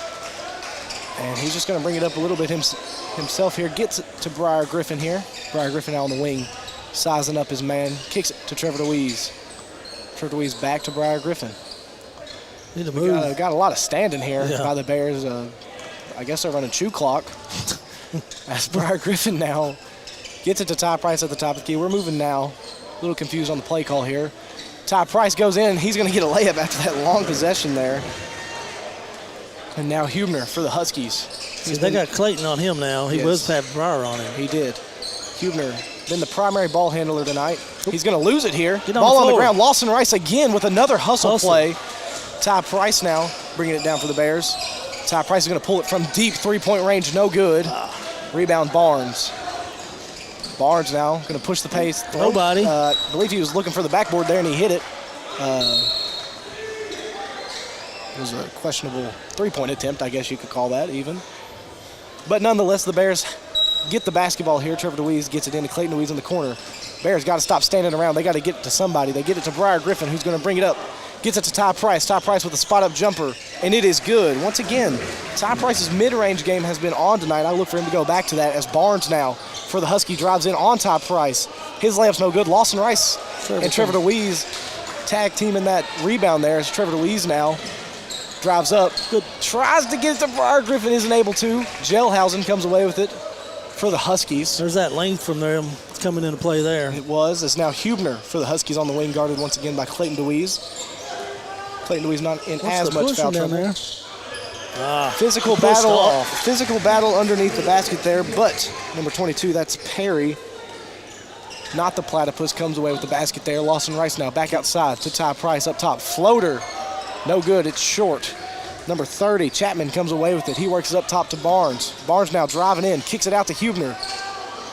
And he's just going to bring it up a little bit himself here. Gets it to Breyer Griffin here. Breyer Griffin out on the wing, sizing up his man. Kicks it to Trevor Louise. Trevor Louise back to Breyer Griffin. Need to move. Got a lot of standing here by the Bears. I guess they're running chew clock. As Breyer Griffin now gets it to Ty Price at the top of the key. We're moving now. A little confused on the play call here. Ty Price goes in. He's going to get a layup after that long possession there. And now Hubner for the Huskies. See, they got Clayton on him now. He was have Breyer on him. He did. Hubner, been the primary ball handler tonight. He's going to lose it here. Ball on the ground. Lawson Rice again with another hustle play. Ty Price now bringing it down for the Bears. Ty Price is going to pull it from deep three-point range. No good. Rebound Barnes. Barnes now going to push the pace. Nobody. I believe he was looking for the backboard there, and he hit it. It was a questionable three-point attempt, I guess you could call that even. But nonetheless, the Bears get the basketball here. Trevor Louise gets it into Clayton Louise in the corner. Bears got to stop standing around. They got to get it to somebody. They get it to Breyer Griffin, who's going to bring it up. Gets it to Ty Price. Ty Price with a spot-up jumper, and it is good. Once again, Ty Price's mid-range game has been on tonight. I look for him to go back to that as Barnes now for the Husky drives in on Ty Price. His layup's no good. Lawson Rice and Trevor Louise tag team in that rebound there as Trevor Louise now drives up. Good. Tries to get it to Briar Griffin, isn't able to. Gelhausen comes away with it for the Huskies. There's that length from them coming into play there. It was. It's now Hubner for the Huskies on the wing, guarded once again by Clayton DeWeese. Clayton DeWeese not in as much foul trouble. There? Physical battle underneath the basket there, but number 22, that's Perry. Not the Platypus, comes away with the basket there. Lawson Rice now back outside to Ty Price up top. Floater, no good, it's short. Number 30, Chapman comes away with it. He works it up top to Barnes. Barnes now driving in, kicks it out to Hubner.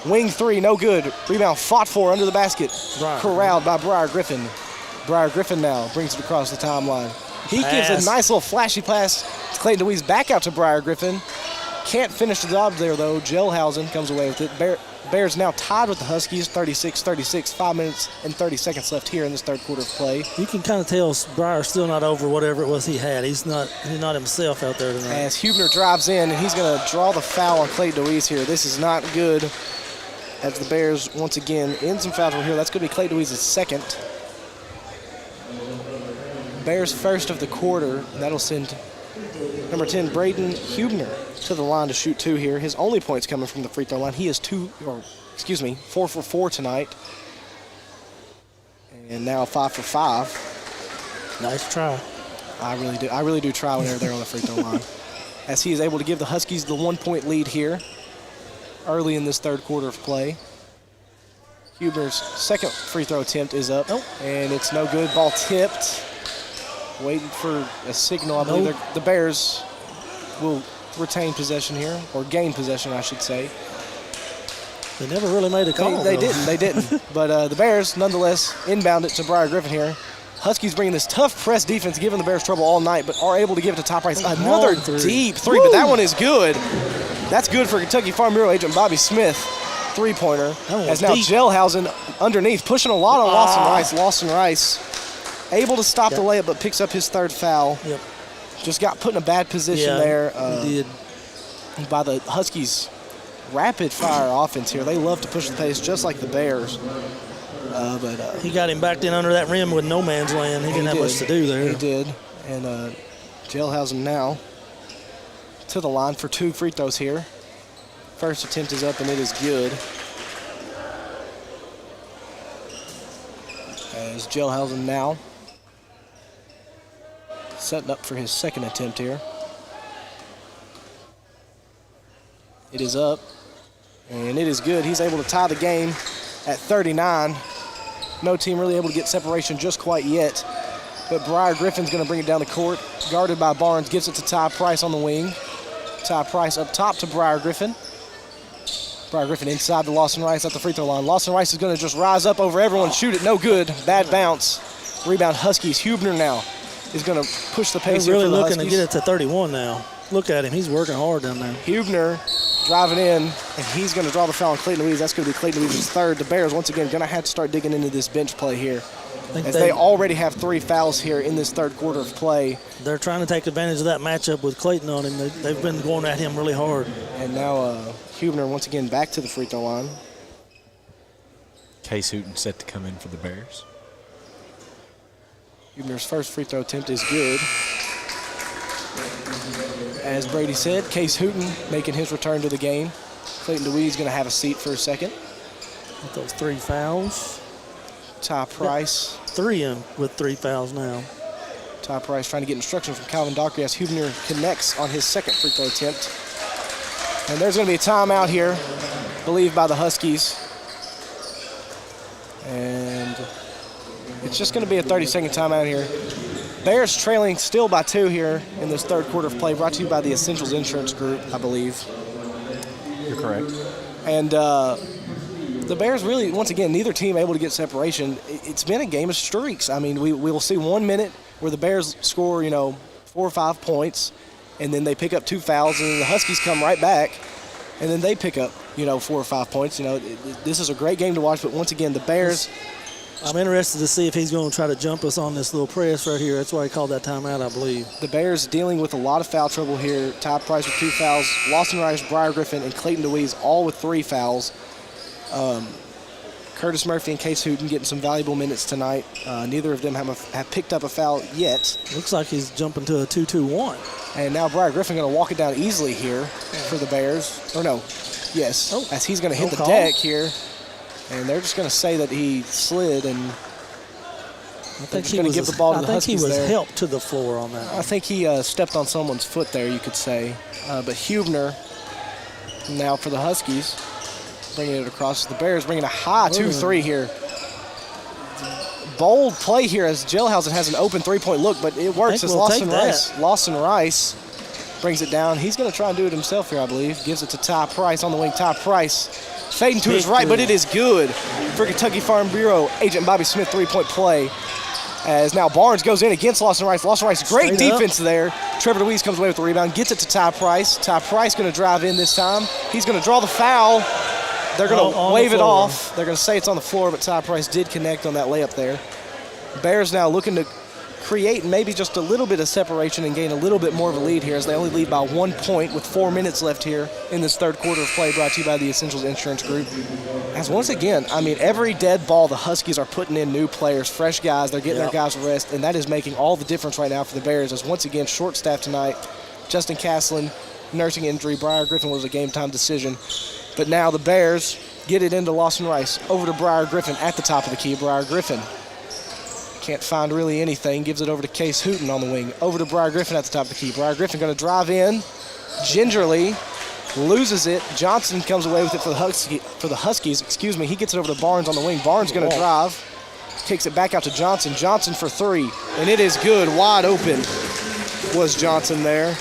Wing three, no good. Rebound fought for under the basket. Corralled by Briar Griffin. Briar Griffin now brings it across the timeline. He gives a nice little flashy pass to Clayton DeWeese, back out to Briar Griffin. Can't finish the job there, though. Gelhausen comes away with it. Bears now tied with the Huskies, 36-36. 5 minutes and 30 seconds left here in this third quarter of play. You can kind of tell Briar's still not over whatever it was he had. He's not himself out there tonight. As Hubner drives in, and he's going to draw the foul on Clayton DeWeese here. This is not good, as the Bears, once again, in some foul trouble here. That's going to be Clayton DeWeese's second. Bears first of the quarter, and that'll send number 10, Braden Hubner, to the line to shoot two here. His only points coming from the free throw line. He is 4 for 4 tonight. And now 5 for 5. Nice try. I really do try when they're there on the free throw line. As he is able to give the Huskies the 1-point lead here early in this third quarter of play. Hubner's second free throw attempt is up, and it's no good. Ball tipped. Waiting for a signal. I believe the Bears will retain possession here, or gain possession, I should say. They never really made a call. They didn't. But the Bears, nonetheless, inbound it to Briar Griffin here. Huskies bringing this tough press defense, giving the Bears trouble all night, but are able to give it to Top Price. Another deep three, but that one is good. That's good for Kentucky Farm Bureau agent Bobby Smith. Three-pointer. As now Gelhausen underneath, pushing a lot on Lawson Rice. Lawson Rice able to stop the layup, but picks up his third foul. Yep. Just got put in a bad position there. He did. By the Huskies' rapid-fire offense here. They love to push the pace just like the Bears. He got him backed in under that rim with no man's land. He didn't have much to do there. He did. And Gelhausen now to the line for 2 free throws here. First attempt is up, and it is good. As Gelhausen now setting up for his second attempt here. It is up, and it is good. He's able to tie the game at 39. No team really able to get separation just quite yet, but Briar Griffin's going to bring it down the court. Guarded by Barnes, gives it to Ty Price on the wing. Ty Price up top to Briar Griffin. Briar Griffin inside to Lawson Rice at the free throw line. Lawson Rice is going to just rise up over everyone, shoot it, no good. Bad bounce. Rebound Huskies. Hubner now is going to push the pace. They're really here for the looking Huskies. to get it to 31 now. Look at him. He's working hard down there. Hubner driving in, and he's going to draw the foul on Clayton Louise. That's going to be Clayton Louise's third. The Bears, once again, going to have to start digging into this bench play here, as they already have 3 fouls here in this third quarter of play. They're trying to take advantage of that matchup with Clayton on him. They've been going at him really hard. And now Hubner once again back to the free throw line. Case Hooten set to come in for the Bears. Hubner's first free throw attempt is good. As Brady said, Case Hooten making his return to the game. Clayton DeWeese going to have a seat for a second. With those 3 fouls. Ty Price. 3 in with 3 fouls now. Ty Price trying to get instructions from Calvin Dockery as Hubner connects on his second free throw attempt. And there's going to be a timeout here, believed by the Huskies. And it's just going to be a 30-second timeout here. Bears trailing still by 2 here in this third quarter of play, brought to you by the Essentials Insurance Group, I believe. You're correct. And the Bears really, once again, neither team able to get separation. It's been a game of streaks. I mean, we will see 1 minute where the Bears score, 4 or 5 points, and then they pick up 2 fouls, and then the Huskies come right back, and then they pick up, 4 or 5 points. This is a great game to watch, but once again, the Bears. I'm interested to see if he's going to try to jump us on this little press right here. That's why he called that timeout, I believe. The Bears dealing with a lot of foul trouble here. Ty Price with 2 fouls, Lawson Rice, Briar Griffin, and Clayton DeWeese all with 3 fouls. Curtis Murphy and Case Hooten getting some valuable minutes tonight. Neither of them have picked up a foul yet. Looks like he's jumping to a 2-2-1. And now Briar Griffin going to walk it down easily here for the Bears. Or no, yes, as he's going to hit the deck here. And they're just going to say that he slid, and I think he was give the ball to the Huskies there. helped to the floor on that. I think he stepped on someone's foot there, you could say. But Huebner now for the Huskies, bringing it across to the Bears, bringing a high 2-3 here. Bold play here as Jailhausen has an open three-point look, but it works as Lawson Rice brings it down. He's going to try and do it himself here, I believe. Gives it to Ty Price on the wing. Ty Price fading to his right, but it is good for Kentucky Farm Bureau. Agent Bobby Smith three-point play. As now Barnes goes in against Lawson Rice. Lawson Rice, great defense there. Trevor DeWeese comes away with the rebound, gets it to Ty Price. Ty Price going to drive in this time. He's going to draw the foul. They're going to wave it off. They're going to say it's on the floor, but Ty Price did connect on that layup there. Bears now looking to create maybe just a little bit of separation and gain a little bit more of a lead here as they only lead by 1 point with 4 minutes left here in this third quarter of play, brought to you by the Essentials Insurance Group. As once again, I mean, every dead ball, the Huskies are putting in new players, fresh guys. They're getting their guys rest, and that is making all the difference right now for the Bears as once again, short staff tonight. Justin Castlin, nursing injury. Briar Griffin was a game-time decision. But now the Bears get it into Lawson Rice. Over to Briar Griffin at the top of the key. Briar Griffin can't find really anything. Gives it over to Case Hooten on the wing. Over to Briar Griffin at the top of the key. Briar Griffin going to drive in. Gingerly loses it. Johnson comes away with it for the Huskies. Excuse me. He gets it over to Barnes on the wing. Barnes going to drive. Kicks it back out to Johnson. Johnson for three. And it is good. Wide open was Johnson there.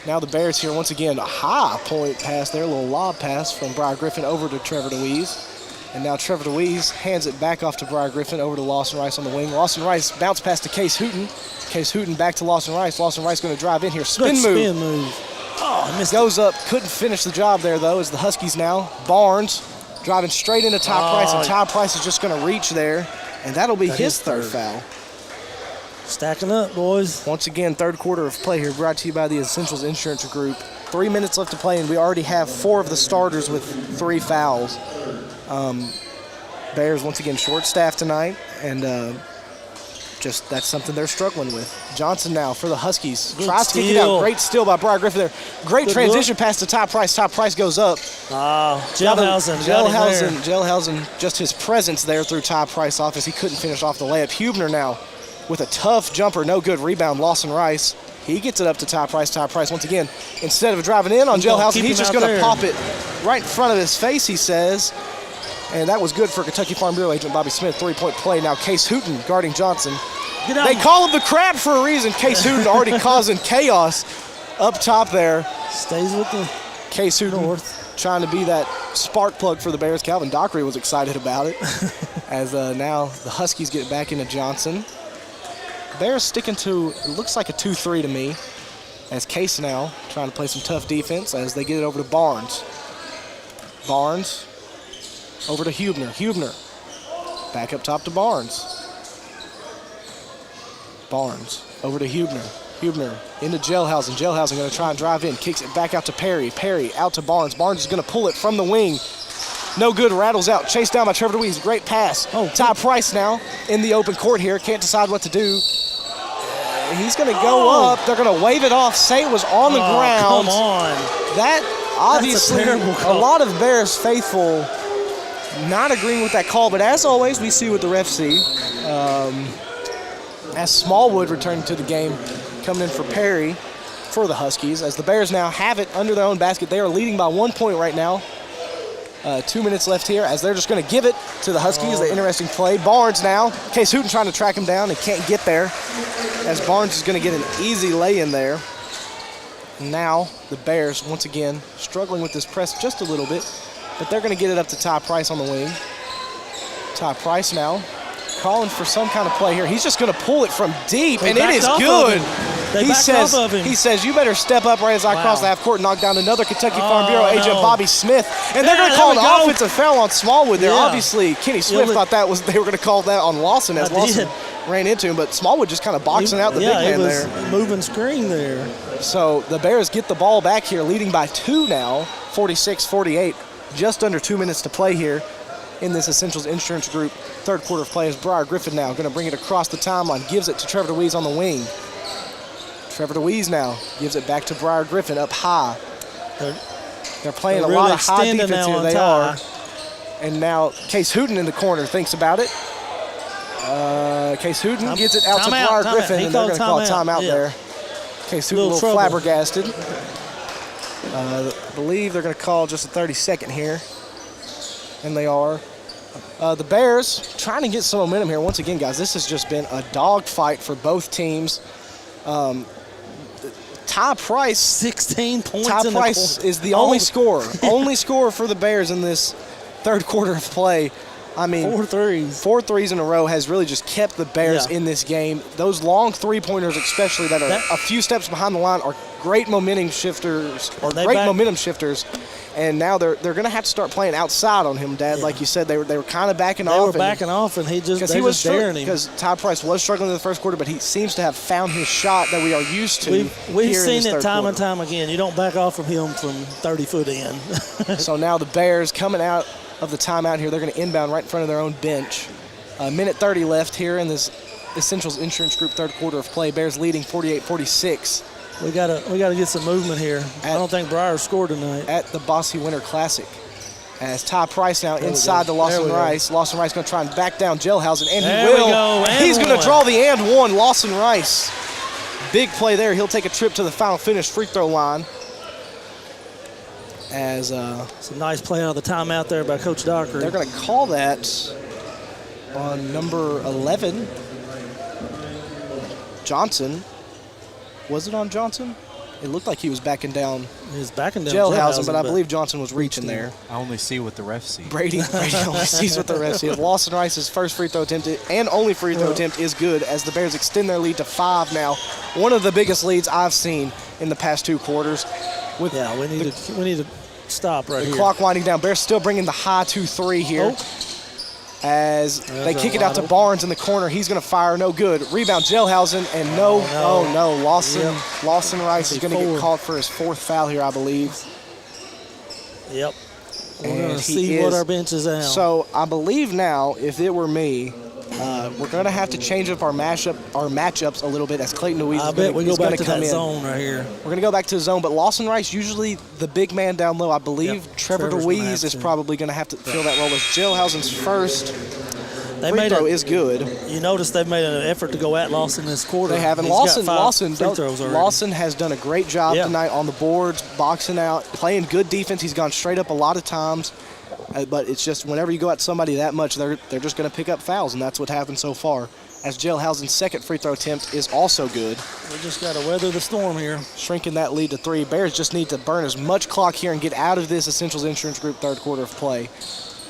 Now the Bears here once again. A high point pass there. A little lob pass from Briar Griffin over to Trevor DeWeese. And now Trevor DeWeese hands it back off to Briar Griffin over to Lawson Rice on the wing. Lawson Rice bounce pass to Case Hooten. Case Hooten back to Lawson Rice. Lawson Rice going to drive in here. Spin move. Oh, missed Goes up. Couldn't finish the job there, though, as the Huskies now. Barnes driving straight into Ty Price, and Ty Price is just going to reach there. And that'll be his third foul. Stacking up, boys. Once again, third quarter of play here, brought to you by the Essentials Insurance Group. 3 minutes left to play, and we already have 4 of the starters with 3 fouls. Bears once again short staffed tonight, and just that's something they're struggling with. Johnson now for the Huskies. Tries to kick it out. Great steal by Briar Griffin there. Great transition pass to Ty Price. Ty Price goes up. Jailhausen. Just his presence there through Ty Price off as he couldn't finish off the layup. Huebner now with a tough jumper. No good rebound. Lawson Rice. He gets it up to Ty Price. Ty Price once again, instead of driving in on Jailhausen, he's just going to pop it right in front of his face, he says. And that was good for Kentucky Farm Bureau agent Bobby Smith. 3-point play. Now Case Hooten guarding Johnson. They call him the crab for a reason. Case Hooten already causing chaos up top there. Stays with the Case Hooten trying to be that spark plug for the Bears. Calvin Dockery was excited about it. As now the Huskies get back into Johnson. Bears sticking to, it looks like a 2-3 to me. As Case now trying to play some tough defense as they get it over to Barnes. Barnes over to Huebner. Huebner back up top to Barnes. Barnes over to Huebner. Huebner into Jailhausen. Jailhausen going to try and drive in. Kicks it back out to Perry. Perry out to Barnes. Barnes is going to pull it from the wing. No good. Rattles out. Chased down by Trevor DeWeese. Great pass. Ty Price now in the open court here. Can't decide what to do. He's going to go up. They're going to wave it off. Say it was on the ground. Come on. That obviously a lot of Bears faithful not agreeing with that call, but as always, we see what the refs see. As Smallwood returning to the game, coming in for Perry for the Huskies, as the Bears now have it under their own basket. They are leading by 1 point right now. 2 minutes left here, as they're just going to give it to the Huskies. The interesting play. Barnes now. Case Hooten trying to track him down and can't get there, as Barnes is going to get an easy lay in there. Now the Bears, once again, struggling with this press just a little bit. But they're going to get it up to Ty Price on the wing. Ty Price now calling for some kind of play here. He's just going to pull it from deep, and it is good. He says, you better step up right as I cross the half court and knock down another Kentucky Farm Bureau agent, Bobby Smith. And they're going to call an offensive foul on Smallwood there. Obviously, Kenny Swift thought they were going to call that on Lawson as Lawson ran into him, but Smallwood just kind of boxing out the big man there. Moving screen there. So the Bears get the ball back here, leading by 2 now, 46-48. Just under 2 minutes to play here. in this Essentials Insurance Group third quarter of play. Is Briar Griffin now going to bring it across the timeline, gives it to Trevor DeWeese on the wing. Trevor DeWeese now gives it back to Briar Griffin up high. They're playing a lot of high defense here. They are. And now Case Hooten in the corner thinks about it. Case Hooten gets it out to Briar Griffin, and they're going to call a timeout there. Case Hooten a little flabbergasted. I believe they're going to call just a 30-second here. And they are. The Bears trying to get some momentum here. Once again, guys, this has just been a dogfight for both teams. Ty Price, 16 points. Ty Price is the only scorer for the Bears in this third quarter of play. I mean, 4 threes in a row has really just kept the Bears in this game. Those long three-pointers, especially that are a few steps behind the line, are great momentum shifters. And now they're going to have to start playing outside on him, Dad. Like you said, they were kind of backing off. They were backing off, and he was daring him. Because Ty Price was struggling in the first quarter, but he seems to have found his shot that we are used to. We've seen it time and time again. You don't back off from him from 30 foot in. So now the Bears coming out of the timeout here. They're going to inbound right in front of their own bench. A minute 30 left here in this Essentials Insurance Group third quarter of play. Bears leading 48-46. We gotta get some movement here. I don't think Briar scored tonight. At the Bossy Winter Classic. As Ty Price now inside to Lawson Rice. Lawson Rice going to try and back down Gelhausen, and he will. He's going to draw the and one. Lawson Rice. Big play there. He'll take a trip to the final finish free throw line. As it's a nice play out of the timeout there by Coach Dockery. They're going to call that on number 11, Johnson. Was it on Johnson? It looked like he was backing down. He was backing down Gelhausen, but I believe Johnson was reaching there. I only see what the refs see. Brady only sees what the refs see. Lawson Rice's first free throw attempt and only free throw attempt is good as the Bears extend their lead to 5 now. One of the biggest leads I've seen in the past 2 quarters. We need to stop right here. The clock winding down. Bears still bringing the high 2-3 here. As they kick it out to Barnes in the corner. He's going to fire. No good. Rebound, Gelhausen, and no. Lawson Rice is going to get called for his 4th foul here, I believe. Yep. We're going to see what our bench is at. So I believe now, if it were me, we're going to have to change up our matchups a little bit as Clayton DeWeese I bet we go back to that zone right here. We're going to go back to the zone, but Lawson Rice, usually the big man down low. I believe Trevor DeWeese is probably going to have to fill that role as Gelhausen's first free throw is good. You notice they've made an effort to go at Lawson this quarter. They have, and Lawson has done a great job tonight on the boards, boxing out, playing good defense. He's gone straight up a lot of times. But it's just whenever you go at somebody that much, they're just going to pick up fouls, and that's what happened so far. As Gelhausen's second free throw attempt is also good. We just got to weather the storm here. Shrinking that lead to 3. Bears just need to burn as much clock here and get out of this Essentials Insurance Group third quarter of play.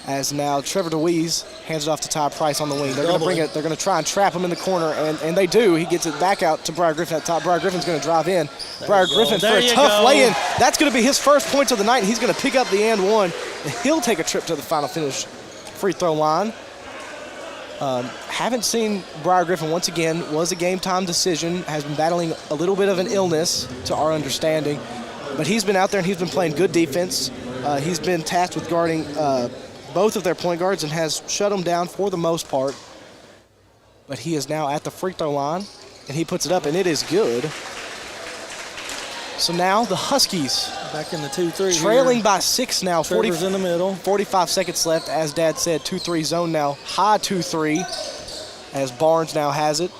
As now Trevor DeWeese hands it off to Ty Price on the wing. They're going to bring it. They're going to try and trap him in the corner, and they do. He gets it back out to Briar Griffin at top. Briar Griffin's going to drive in. Briar Griffin for a tough lay-in. That's going to be his first points of the night, and he's going to pick up the and one. He'll take a trip to the final finish free throw line. Haven't seen Briar Griffin once again. Was a game time decision. Has been battling a little bit of an illness to our understanding. But he's been out there and he's been playing good defense. He's been tasked with guarding both of their point guards and has shut them down for the most part. But he is now at the free throw line and he puts it up and it is good. So now the Huskies back in the 2-3 trailing here. By 6 now. Trevor's in the middle. 45 seconds left. As Dad said, 2-3 zone now. High 2-3 as Barnes now has it.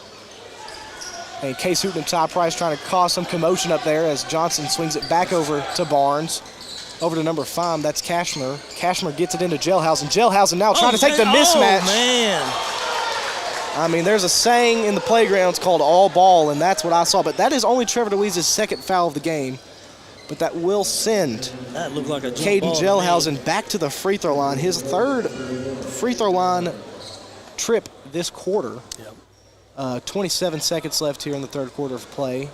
And Case Hooten and Ty Price trying to cause some commotion up there as Johnson swings it back over to Barnes. Over to number 5, that's Cashmer. Cashmer gets it into Gelhausen. Gelhausen now trying to take the mismatch. Oh, man. I mean, there's a saying in the playgrounds called all ball, and that's what I saw. But that is only Trevor DeWeese's second foul of the game. But that will send that looked like a Caden Gelhausen back to the free throw line. His third free throw line trip this quarter. Yep. 27 seconds left here in the third quarter of play.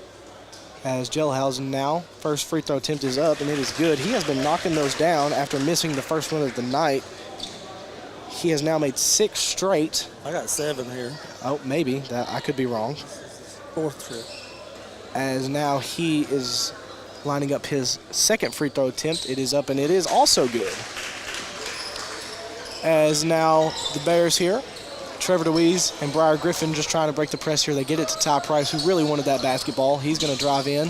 As Gelhausen now, first free throw attempt is up, and it is good. He has been knocking those down after missing the first one of the night. He has now made 6 straight. I got 7 here. Oh, maybe. I could be wrong. 4th trip. As now he is lining up his second free throw attempt. It is up, and it is also good. as now the Bears here. Trevor DeWeese and Briar Griffin just trying to break the press here. They get it to Ty Price, who really wanted that basketball. He's going to drive in.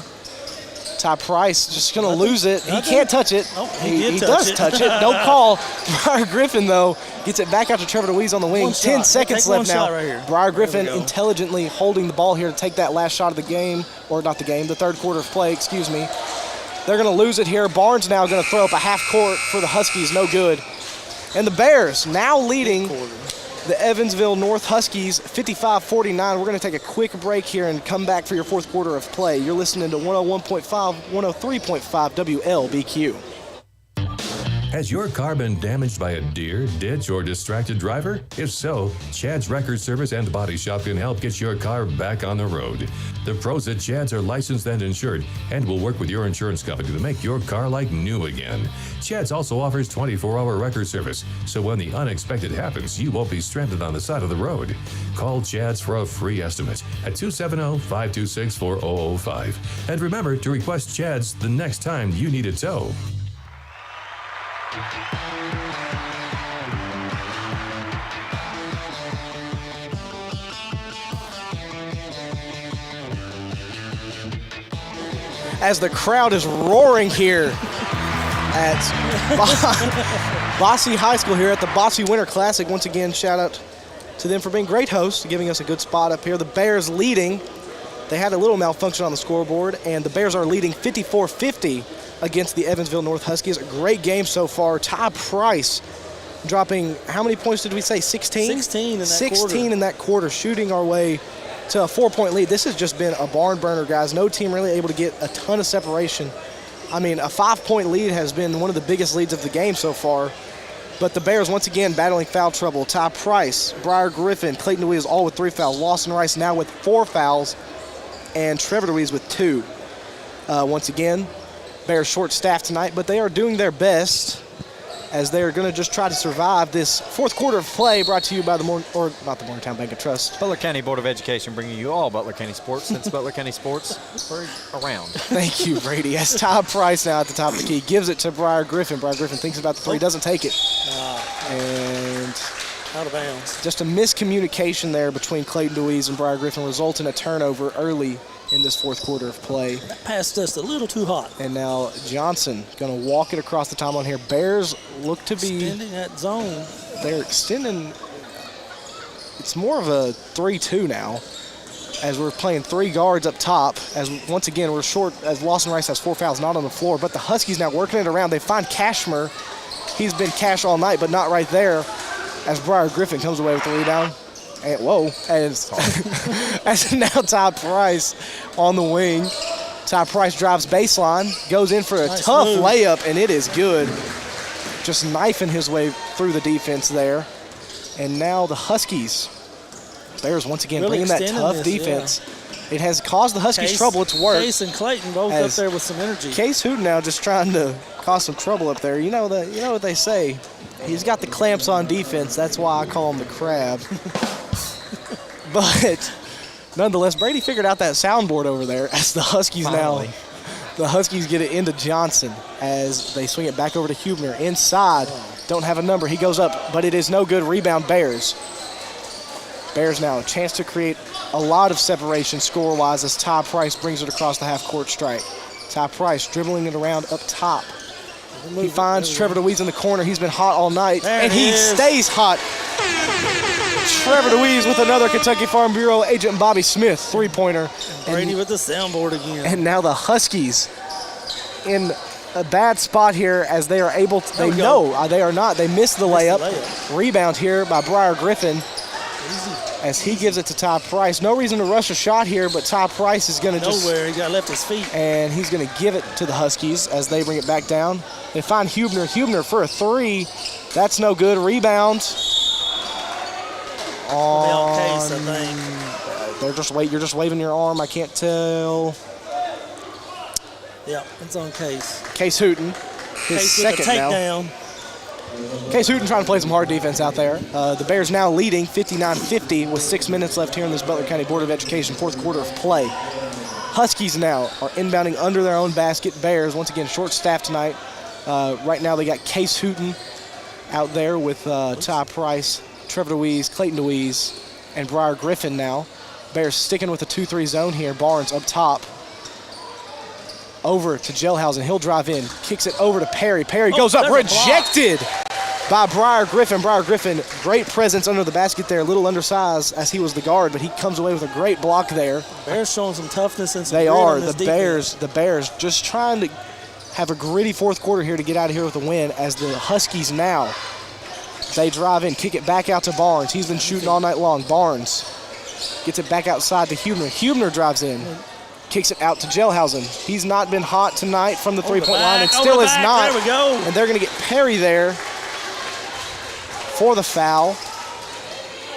Ty Price just going to lose it. He can't touch it. Oh, he does touch it. No call. Briar Griffin, though, gets it back out to Trevor DeWeese on the wing. 10 seconds left now. Right, Briar Griffin intelligently holding the ball here to take that last shot of the game, or not the game, the third quarter of play, excuse me. They're going to lose it here. Barnes now going to throw up a half court for the Huskies. No good. And the Bears now leading the Evansville North Huskies 55-49. We're going to take a quick break here and come back for your fourth quarter of play. You're listening to 101.5, 103.5 WLBQ. Has your car been damaged by a deer, ditch, or distracted driver? If so, Chad's Record Service and Body Shop can help get your car back on the road. The pros at Chad's are licensed and insured and will work with your insurance company to make your car like new again. Chad's also offers 24-hour record service, so when the unexpected happens, you won't be stranded on the side of the road. Call Chad's for a free estimate at 270-526-4005. And remember to request Chad's the next time you need a tow. As the crowd is roaring here at Bosse High School here at the Bosse Winter Classic. Once again, shout out to them for being great hosts, giving us a good spot up here. The Bears leading. They had a little malfunction on the scoreboard, and the Bears are leading 54-50 against the Evansville North Huskies. A great game so far. Ty Price dropping, how many points did we say, 16? 16 in that 16 quarter. in that quarter, shooting our way to a 4-point lead. This has just been a barn burner, guys. No team really able to get a ton of separation. I mean, a 5-point lead has been one of the biggest leads of the game so far. But the Bears, once again, battling foul trouble. Ty Price, Briar Griffin, Clayton DeWeese all with 3 fouls. Lawson Rice now with 4 fouls. And Trevor DeWeese with 2. Once again, Bears short-staffed tonight, but they are doing their best as they are going to just try to survive this fourth quarter of play, brought to you by the Morgantown Bank and Trust. Butler County Board of Education bringing you all Butler County sports since Butler County sports were around. Thank you, Brady. As Ty Price now at the top of the key gives it to Briar Griffin. Briar Griffin thinks about the three, doesn't take it. And out of bounds. Just a miscommunication there between Clayton DeWeese and Briar Griffin results in a turnover early in this fourth quarter of play. That pass just a little too hot. And now Johnson going to walk it across the timeline here. Bears look to be extending that zone. They're extending. It's more of a 3-2 now, as we're playing 3 guards up top. As once again we're short, as Lawson Rice has 4 fouls, not on the floor. But the Huskies now working it around. They find Cashmer. He's been Cash all night, but not right there. As Briar Griffin comes away with the rebound. And as now Ty Price on the wing. Ty Price drives baseline, goes in for a tough layup, and it is good. Just knifing his way through the defense there. And now the Huskies. Bears once again really bringing that tough defense. Yeah. It has caused the Huskies trouble. It's worked. Case and Clayton both up there with some energy. Case Hooten now just trying to cause some trouble up there. You know what they say. He's got the clamps on defense. That's why I call him the crab. But nonetheless, Brady figured out that soundboard over there as the Huskies Finally. The Huskies get it into Johnson as they swing it back over to Hubner. Inside, don't have a number. He goes up, but it is no good. Rebound Bears. Bears now a chance to create a lot of separation score-wise as Ty Price brings it across the half-court stripe. Ty Price dribbling it around up top. He finds Trevor DeWeese in the corner. He's been hot all night, and he stays hot. Trevor DeWeese with another Kentucky Farm Bureau agent Bobby Smith three-pointer. Brady with the soundboard again. And now the Huskies in a bad spot here as they are able to, they are not. They missed the layup. Rebound here by Briar Griffin as he gives it to Ty Price. No reason to rush a shot here, but Ty Price is going to just... Nowhere, he got left his feet. And he's going to give it to the Huskies as they bring it back down. They find Hubner. Hubner for a 3. That's no good. Rebound. On Case, I think. You're just waving your arm. I can't tell. Yeah, it's on Case. Case Hooten. His second now. Case Hooten trying to play some hard defense out there. The Bears now leading 59-50 with 6 minutes left here in this Butler County Board of Education fourth quarter of play. Huskies now are inbounding under their own basket. Bears, once again, short staff tonight. Right now they got Case Hooten out there with Ty Price, Trevor DeWeese, Clayton DeWeese, and Briar Griffin now. Bears sticking with the 2-3 zone here. Barnes up top. Over to Gelhausen. He'll drive in. Kicks it over to Perry. Perry goes up. Rejected by Briar Griffin. Briar Griffin, great presence under the basket there. A little undersized as he was the guard, but he comes away with a great block there. Bears showing some toughness and some They grit are. on this The Bears just trying to have a gritty fourth quarter here to get out of here with a win as the Huskies now. They drive in, kick it back out to Barnes. He's been shooting all night long. Barnes gets it back outside to Huebner. Huebner drives in, kicks it out to Gelhausen. He's not been hot tonight from the three-point line. It still is not. There we go. And they're going to get Perry there for the foul.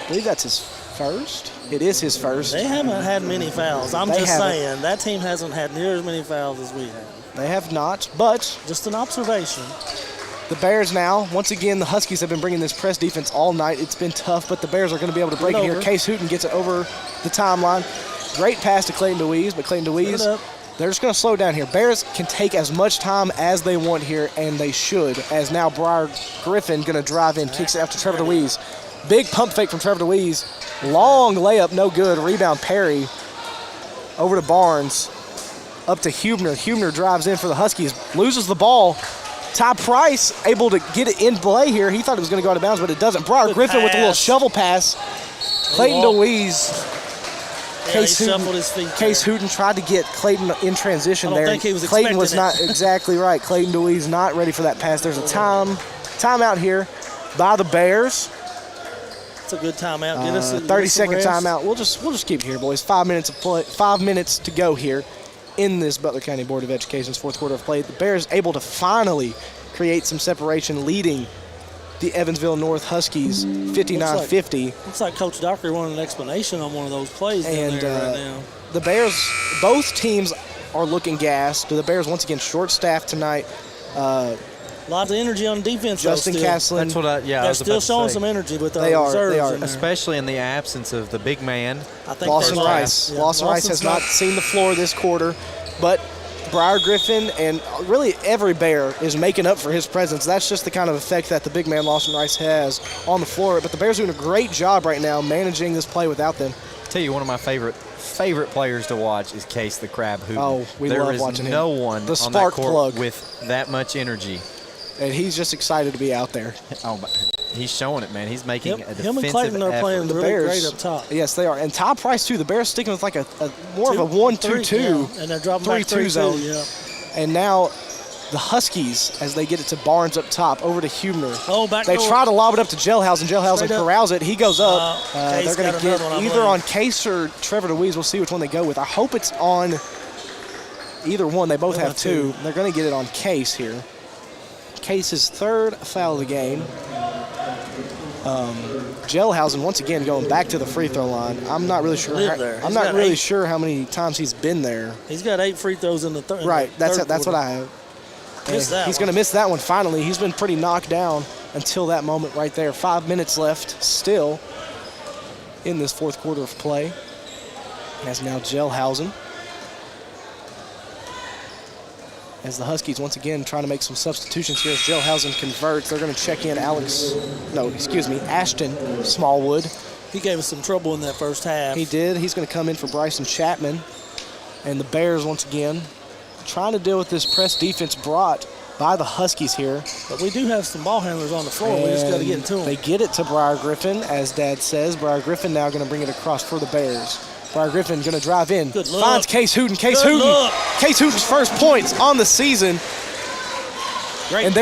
I believe that's his first. It is his first. They haven't had many fouls. I'm just saying, that team hasn't had near as many fouls as we have. They have not, but just an observation. The Bears now, once again, the Huskies have been bringing this press defense all night. It's been tough, but the Bears are going to be able to break it here. Case Hooten gets it over the timeline. Great pass to Clayton DeWeese, but Clayton DeWeese, they're just going to slow down here. Bears can take as much time as they want here, and they should, as now Briar Griffin going to drive in, kicks it out to Trevor DeWeese. Big pump fake from Trevor DeWeese. Long layup, no good. Rebound Perry over to Barnes. Up to Huebner. Huebner drives in for the Huskies, loses the ball. Ty Price able to get it in play here. He thought it was going to go out of bounds, but it doesn't. Briar Griffin with a little shovel pass. Clayton DeWeese. Case Hooten tried to get Clayton in transition there. Clayton was not exactly right. Clayton DeWeese not ready for that pass. There's a timeout here by the Bears. It's a good timeout. Get us 30-second timeout. We'll just keep it here, boys. 5 minutes of play. 5 minutes to go here in this Butler County Board of Education's fourth quarter of play. The Bears able to finally create some separation, leading the Evansville North Huskies 59-50. Looks like Coach Dockery wanted an explanation on one of those plays and right now. The Bears, both teams are looking gassed. The Bears once again short-staffed tonight. Lots of energy on defense. Justin Castlin. That's what they're still showing some energy with their reserves. They are, especially in the absence of the big man. I think Lawson Rice. Yeah. Lawson Rice has not seen the floor this quarter, but Briar Griffin and really every Bear is making up for his presence. That's just the kind of effect that the big man Lawson Rice has on the floor. But the Bears are doing a great job right now managing this play without them. I'll tell you, one of my favorite players to watch is Case the Crab Hooten. Oh, we love watching him. There is no one the on that court plug with that much energy. And he's just excited to be out there. Oh, he's showing it, man. He's making a defensive him and Clayton are playing the really Bears, great up top. Yes, they are. And Ty Price, too. The Bears sticking with like a more of a 1-2-2. Yeah. And they're dropping 3-2 zone. Yeah. And now the Huskies, as they get it to Barnes up top, over to Huebner. They door. try to lob it up to Gelhausen. Gelhausen corrals it. He goes up. They're going to get either on Case or Trevor DeWeese. We'll see which one they go with. I hope it's on either one. They both have two. They're going to get it on Case here. Case's third foul of the game. Gelhausen once again going back to the free throw line. I'm not really sure. I'm not really sure how many times he's been there. He's got 8 free throws in the third. Right. That's what I have. He's going to miss that one finally. He's been pretty knocked down until that moment right there. 5 minutes left still in this fourth quarter of play. As now Gelhausen. As the Huskies once again trying to make some substitutions here as Gelhausen converts. They're going to check in Ashton Smallwood. He gave us some trouble in that first half. He did. He's going to come in for Bryson Chapman. And the Bears once again trying to deal with this press defense brought by the Huskies here. But we do have some ball handlers on the floor. We just got to get it to them. They get it to Briar Griffin, as Dad says. Briar Griffin now going to bring it across for the Bears. Briar Griffin going to drive in. Finds Case Hooten. Case Hooten's first points on the season. Great and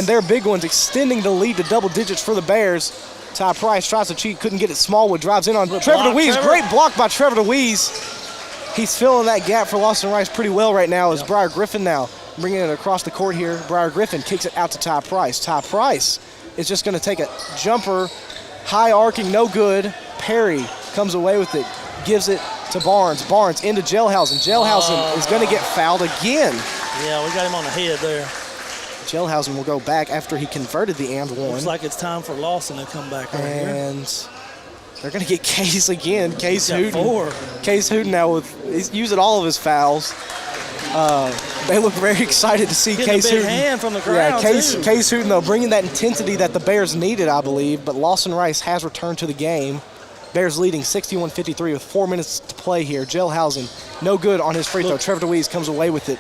they're big ones, extending the lead to double digits for the Bears. Ty Price tries to cheat, couldn't get it. Smallwood drives in on Trevor DeWeese. Great block by Trevor DeWeese. He's filling that gap for Lawson Rice pretty well right now as Briar Griffin now bringing it across the court here. Briar Griffin kicks it out to Ty Price. Ty Price is just going to take a jumper, high arcing, no good. Perry comes away with it. Gives it to Barnes. Barnes into Gelhausen. Gelhausen is going to get fouled again. Yeah, we got him on the head there. Gelhausen will go back after he converted the and one. Looks like it's time for Lawson to come back right here. And they're going to get Case again. Case Hooten. Case Hooten now he's using all of his fouls. They look very excited to see Getting Case a big Hooten. hand from the crowd, Case too. Hooten, though, bringing that intensity that the Bears needed, I believe. But Lawson Rice has returned to the game. Bears leading 61-53 with 4 minutes to play here. Gelhausen, no good on his free throw. Trevor DeWeese comes away with it.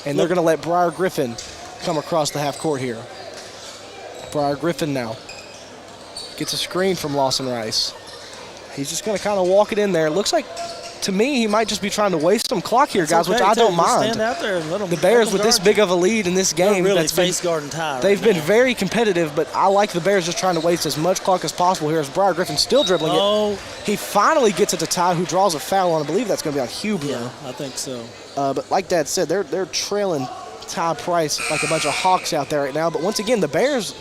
And they're going to let Briar Griffin come across the half court here. Briar Griffin now gets a screen from Lawson Rice. He's just going to kind of walk it in there. Looks like, to me, he might just be trying to waste some clock here, guys, which I don't mind. Stand out there and let them, the Bears with this big of a lead in this game. really that's been, face guard and tie. they've been very competitive, but I like the Bears just trying to waste as much clock as possible here as Briar Griffin still dribbling it. He finally gets it to Ty, who draws a foul on, I believe that's going to be on Huebner. Yeah, I think so. But like Dad said, they're trailing Ty Price like a bunch of hawks out there right now. But once again, the Bears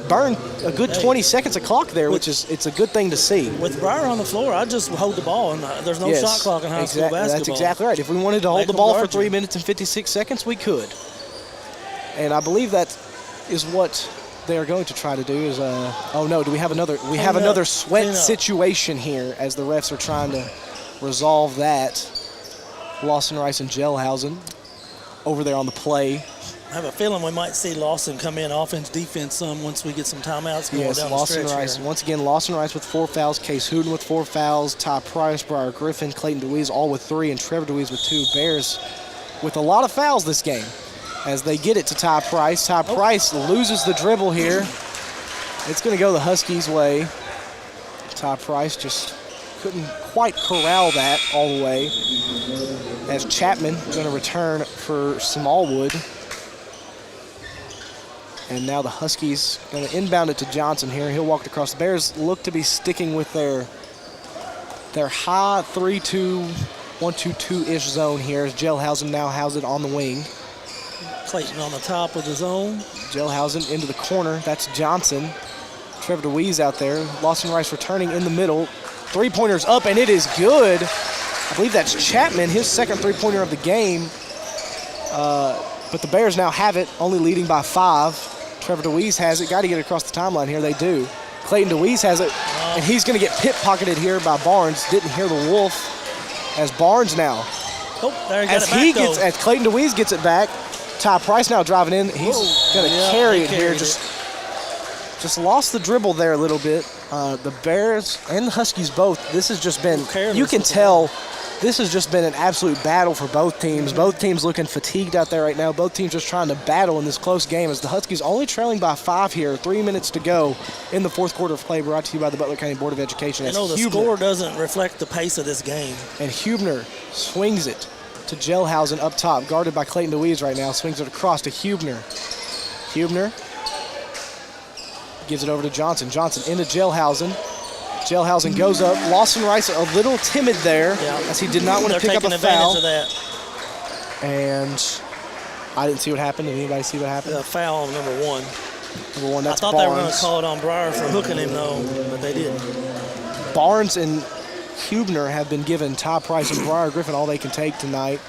burned a good 20 seconds of clock there, which is it's a good thing to see. With Briar on the floor, I just hold the ball, and there's no shot clock in high school basketball. That's exactly right. If we wanted to hold the ball for 3 minutes. minutes and 56 seconds, we could. And I believe that is what they are going to try to do. Is oh no, do we have another? We have another sweat situation here as the refs are trying to resolve that. Lawson Rice and Gelhausen over there on the play. I have a feeling we might see Lawson come in offense, defense some once we get some timeouts going down Lawson the stretch Rice. here. Once again, Lawson Rice with 4 fouls, Case Hooten with 4 fouls, Ty Price, Briar Griffin, Clayton DeWeese all with 3, and Trevor DeWeese with 2. Bears with a lot of fouls this game as they get it to Ty Price. Ty Price loses the dribble here. It's going to go the Huskies' way. Ty Price just couldn't quite corral that all the way as Chapman going to return for Smallwood. And now the Huskies going to inbound it to Johnson here. He'll walk it across. The Bears look to be sticking with their high 3-2, 1-2-2-ish zone here as Gelhausen now has it on the wing. Clayton on the top of the zone. Gelhausen into the corner. That's Johnson. Trevor DeWeese out there. Lawson Rice returning in the middle. Three-pointer's up, and it is good. I believe that's Chapman, his second three-pointer of the game. But the Bears now have it, only leading by 5. Trevor DeWeese has it. Got to get it across the timeline here. They do. Clayton DeWeese has it, and he's going to get pit-pocketed here by Barnes. Didn't hear the Wolf as Barnes now. Oh, there he got it back, as Clayton DeWeese gets it back, Ty Price now driving in. He's going to carry it here. Just lost the dribble there a little bit. The Bears and the Huskies both, this has just been, you can tell, this has just been an absolute battle for both teams. Both teams looking fatigued out there right now. Both teams just trying to battle in this close game as the Huskies only trailing by 5 here. 3 minutes to go in the fourth quarter of play, brought to you by the Butler County Board of Education. You know, the score doesn't reflect the pace of this game. And Huebner swings it to Gelhausen up top, guarded by Clayton DeWeese right now. Swings it across to Huebner. Huebner gives it over to Johnson. Johnson into Gelhausen. Gelhausen goes up. Lawson Rice a little timid there as he did not want to pick up a foul. Of that. And I didn't see what happened. Did anybody see what happened? The foul on number 1. Number 1, that's I thought Barnes. they were going to call it on Briar for hooking him, though, but they didn't. Barnes and Huebner have been given Ty Price and Briar Griffin all they can take tonight.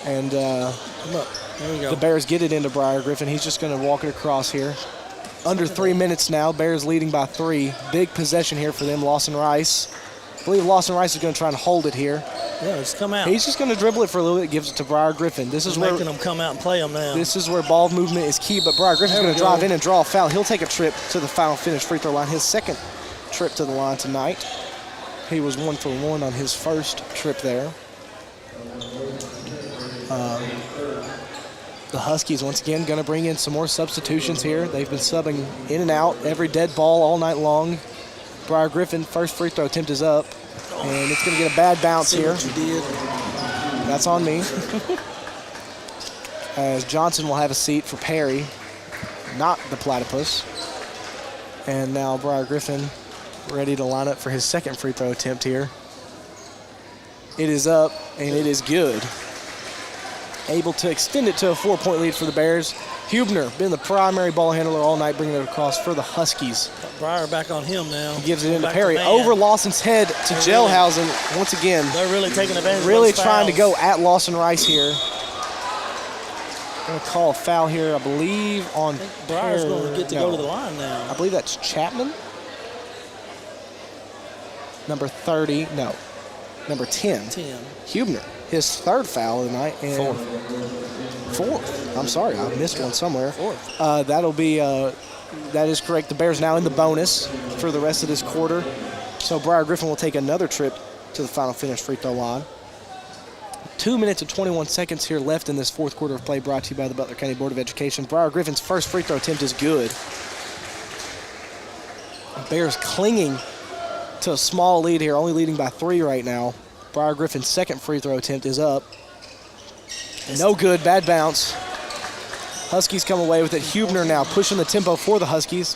And Look, there we go. the Bears get it into Briar Griffin. He's just going to walk it across here. Under 3 minutes now. Bears leading by 3. Big possession here for them. Lawson Rice. I believe Lawson Rice is going to try and hold it here. Yeah, just come out. He's just going to dribble it for a little bit. Gives it to Briar Griffin. This is making them come out and play them now. This is where ball movement is key. But Briar Griffin's going to drive in and draw a foul. He'll take a trip to the final finish free throw line. His second trip to the line tonight. He was 1 for 1 on his first trip there. The Huskies, once again, going to bring in some more substitutions here. They've been subbing in and out every dead ball all night long. Briar Griffin, first free throw attempt is up. And it's going to get a bad bounce here. What you did. That's on me. As Johnson will have a seat for Perry, not the platypus. And now Briar Griffin ready to line up for his second free throw attempt here. It is up, and it is good. Able to extend it to a 4-point lead for the Bears. Huebner been the primary ball handler all night, bringing it across for the Huskies. Briar back on him now. He gives it into Perry. Over Lawson's head to Gelhausen. Once again, they're really taking advantage really of those trying to fouls. go at Lawson Rice here. Going to call a foul here, I believe, on Briar's going to get to go to the line now. I believe that's Chapman. Number 30, no. Number 10. 10. Huebner. his third foul of the night. And Fourth. I'm sorry, I missed one somewhere. Fourth. That is correct. The Bears now in the bonus for the rest of this quarter. So Briar Griffin will take another trip to the final finish free throw line. 2 minutes and 21 seconds here left in this fourth quarter of play, brought to you by the Butler County Board of Education. Briar Griffin's first free throw attempt is good. Bears clinging to a small lead here, only leading by 3 right now. Briar Griffin's second free throw attempt is up. No good, bad bounce. Huskies come away with it. Huebner now pushing the tempo for the Huskies.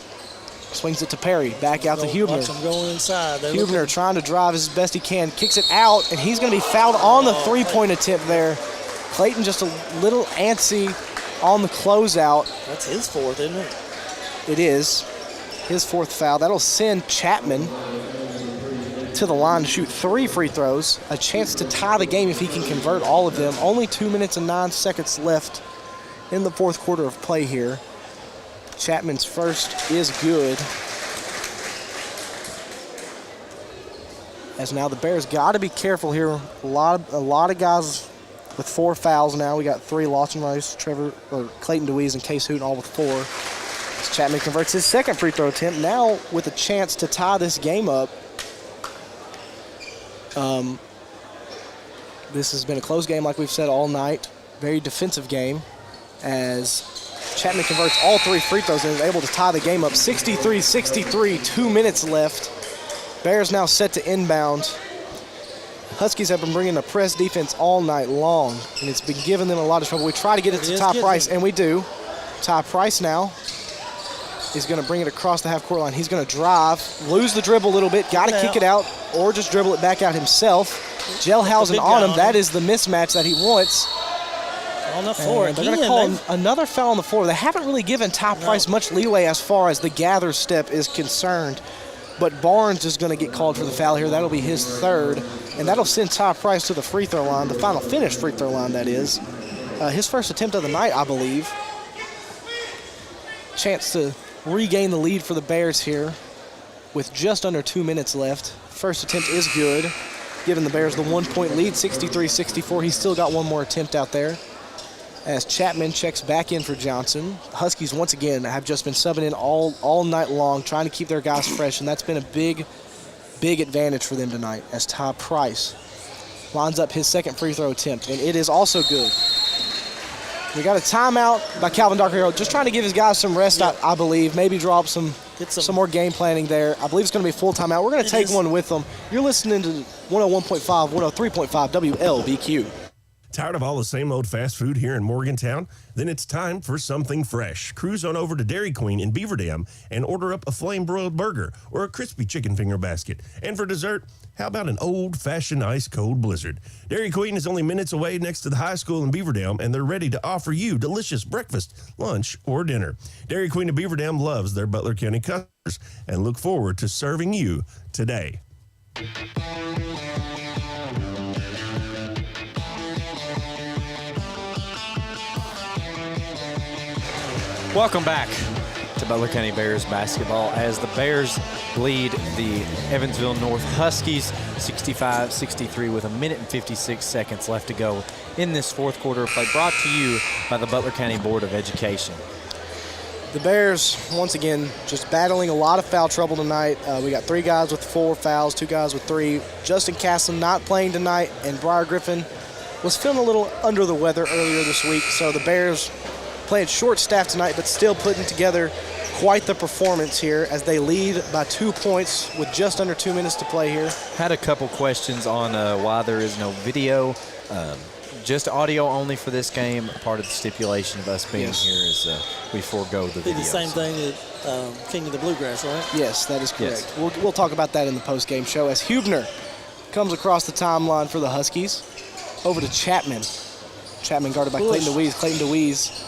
Swings it to Perry, back out to Huebner. Watch him going inside. Huebner trying to drive as best he can, kicks it out, and he's going to be fouled on the three-point attempt there. Clayton just a little antsy on the closeout. That's his fourth, isn't it? It is his fourth foul. That'll send Chapman to the line to shoot 3 free throws, a chance to tie the game if he can convert all of them. Only 2 minutes and 9 seconds left in the fourth quarter of play here. Chapman's first is good. As now the Bears got to be careful here. A lot of guys with 4 fouls now. We got 3: Lawson Rice, Clayton DeWeese, and Case Hooten all with 4. As Chapman converts his second free throw attempt, now with a chance to tie this game up. This has been a close game, like we've said all night. Very defensive game, as Chapman converts all 3 free throws and is able to tie the game up 63-63, 2 minutes left. Bears now set to inbound. Huskies have been bringing a press defense all night long, and it's been giving them a lot of trouble. We try to get it to Ty Price, and we do. Ty Price now is going to bring it across the half-court line. He's going to drive, lose the dribble a little bit, got to kick it out, or just dribble it back out himself. Gelhausen on him. That is the mismatch that he wants. On the floor. They're going to call another foul on the floor. They haven't really given Ty Price much leeway as far as the gather step is concerned. But Barnes is going to get called for the foul here. That'll be his third. And that'll send Ty Price to the free throw line, the final finish free throw line, that is. His first attempt of the night, I believe. Chance to regain the lead for the Bears here with just under 2 minutes left. First attempt is good, giving the Bears the 1-point lead, 63-64. He's still got one more attempt out there. As Chapman checks back in for Johnson. Huskies, once again, have just been subbing in all night long, trying to keep their guys fresh, and that's been a big advantage for them tonight, as Ty Price lines up his second free throw attempt, and it is also good. We got a timeout by Calvin Darker, just trying to give his guys some rest, I believe, maybe draw up some more game planning there. I believe it's going to be a full timeout. We're going to take one with them. You're listening to 101.5, 103.5 WLBQ. Tired of all the same old fast food here in Morgantown? Then it's time for something fresh. Cruise on over to Dairy Queen in Beaver Dam and order up a flame-broiled burger or a crispy chicken finger basket. And for dessert, how about an old-fashioned ice-cold blizzard? Dairy Queen is only minutes away next to the high school in Beaver Dam, and they're ready to offer you delicious breakfast, lunch, or dinner. Dairy Queen of Beaver Dam loves their Butler County customers and look forward to serving you today. Welcome back to Butler County Bears basketball as the Bears lead the Evansville North Huskies 65-63 with 1 minute and 56 seconds left to go in this fourth quarter of play, brought to you by the Butler County Board of Education. The Bears, once again, just battling a lot of foul trouble tonight. We got 3 guys with 4 fouls, 2 guys with 3. Justin Castle not playing tonight, and Briar Griffin was feeling a little under the weather earlier this week, so the Bears playing short staff tonight, but still putting together quite the performance here as they lead by 2 points with just under 2 minutes to play here. Had a couple questions on why there is no video. Just audio only for this game. Part of the stipulation of us being here is we forego the video. The same thing at King of the Bluegrass, right? Yes, that is correct. Yes. We'll talk about that in the post-game show as Huebner comes across the timeline for the Huskies. Over to Chapman. Chapman guarded by Clayton DeWeese. Clayton DeWeese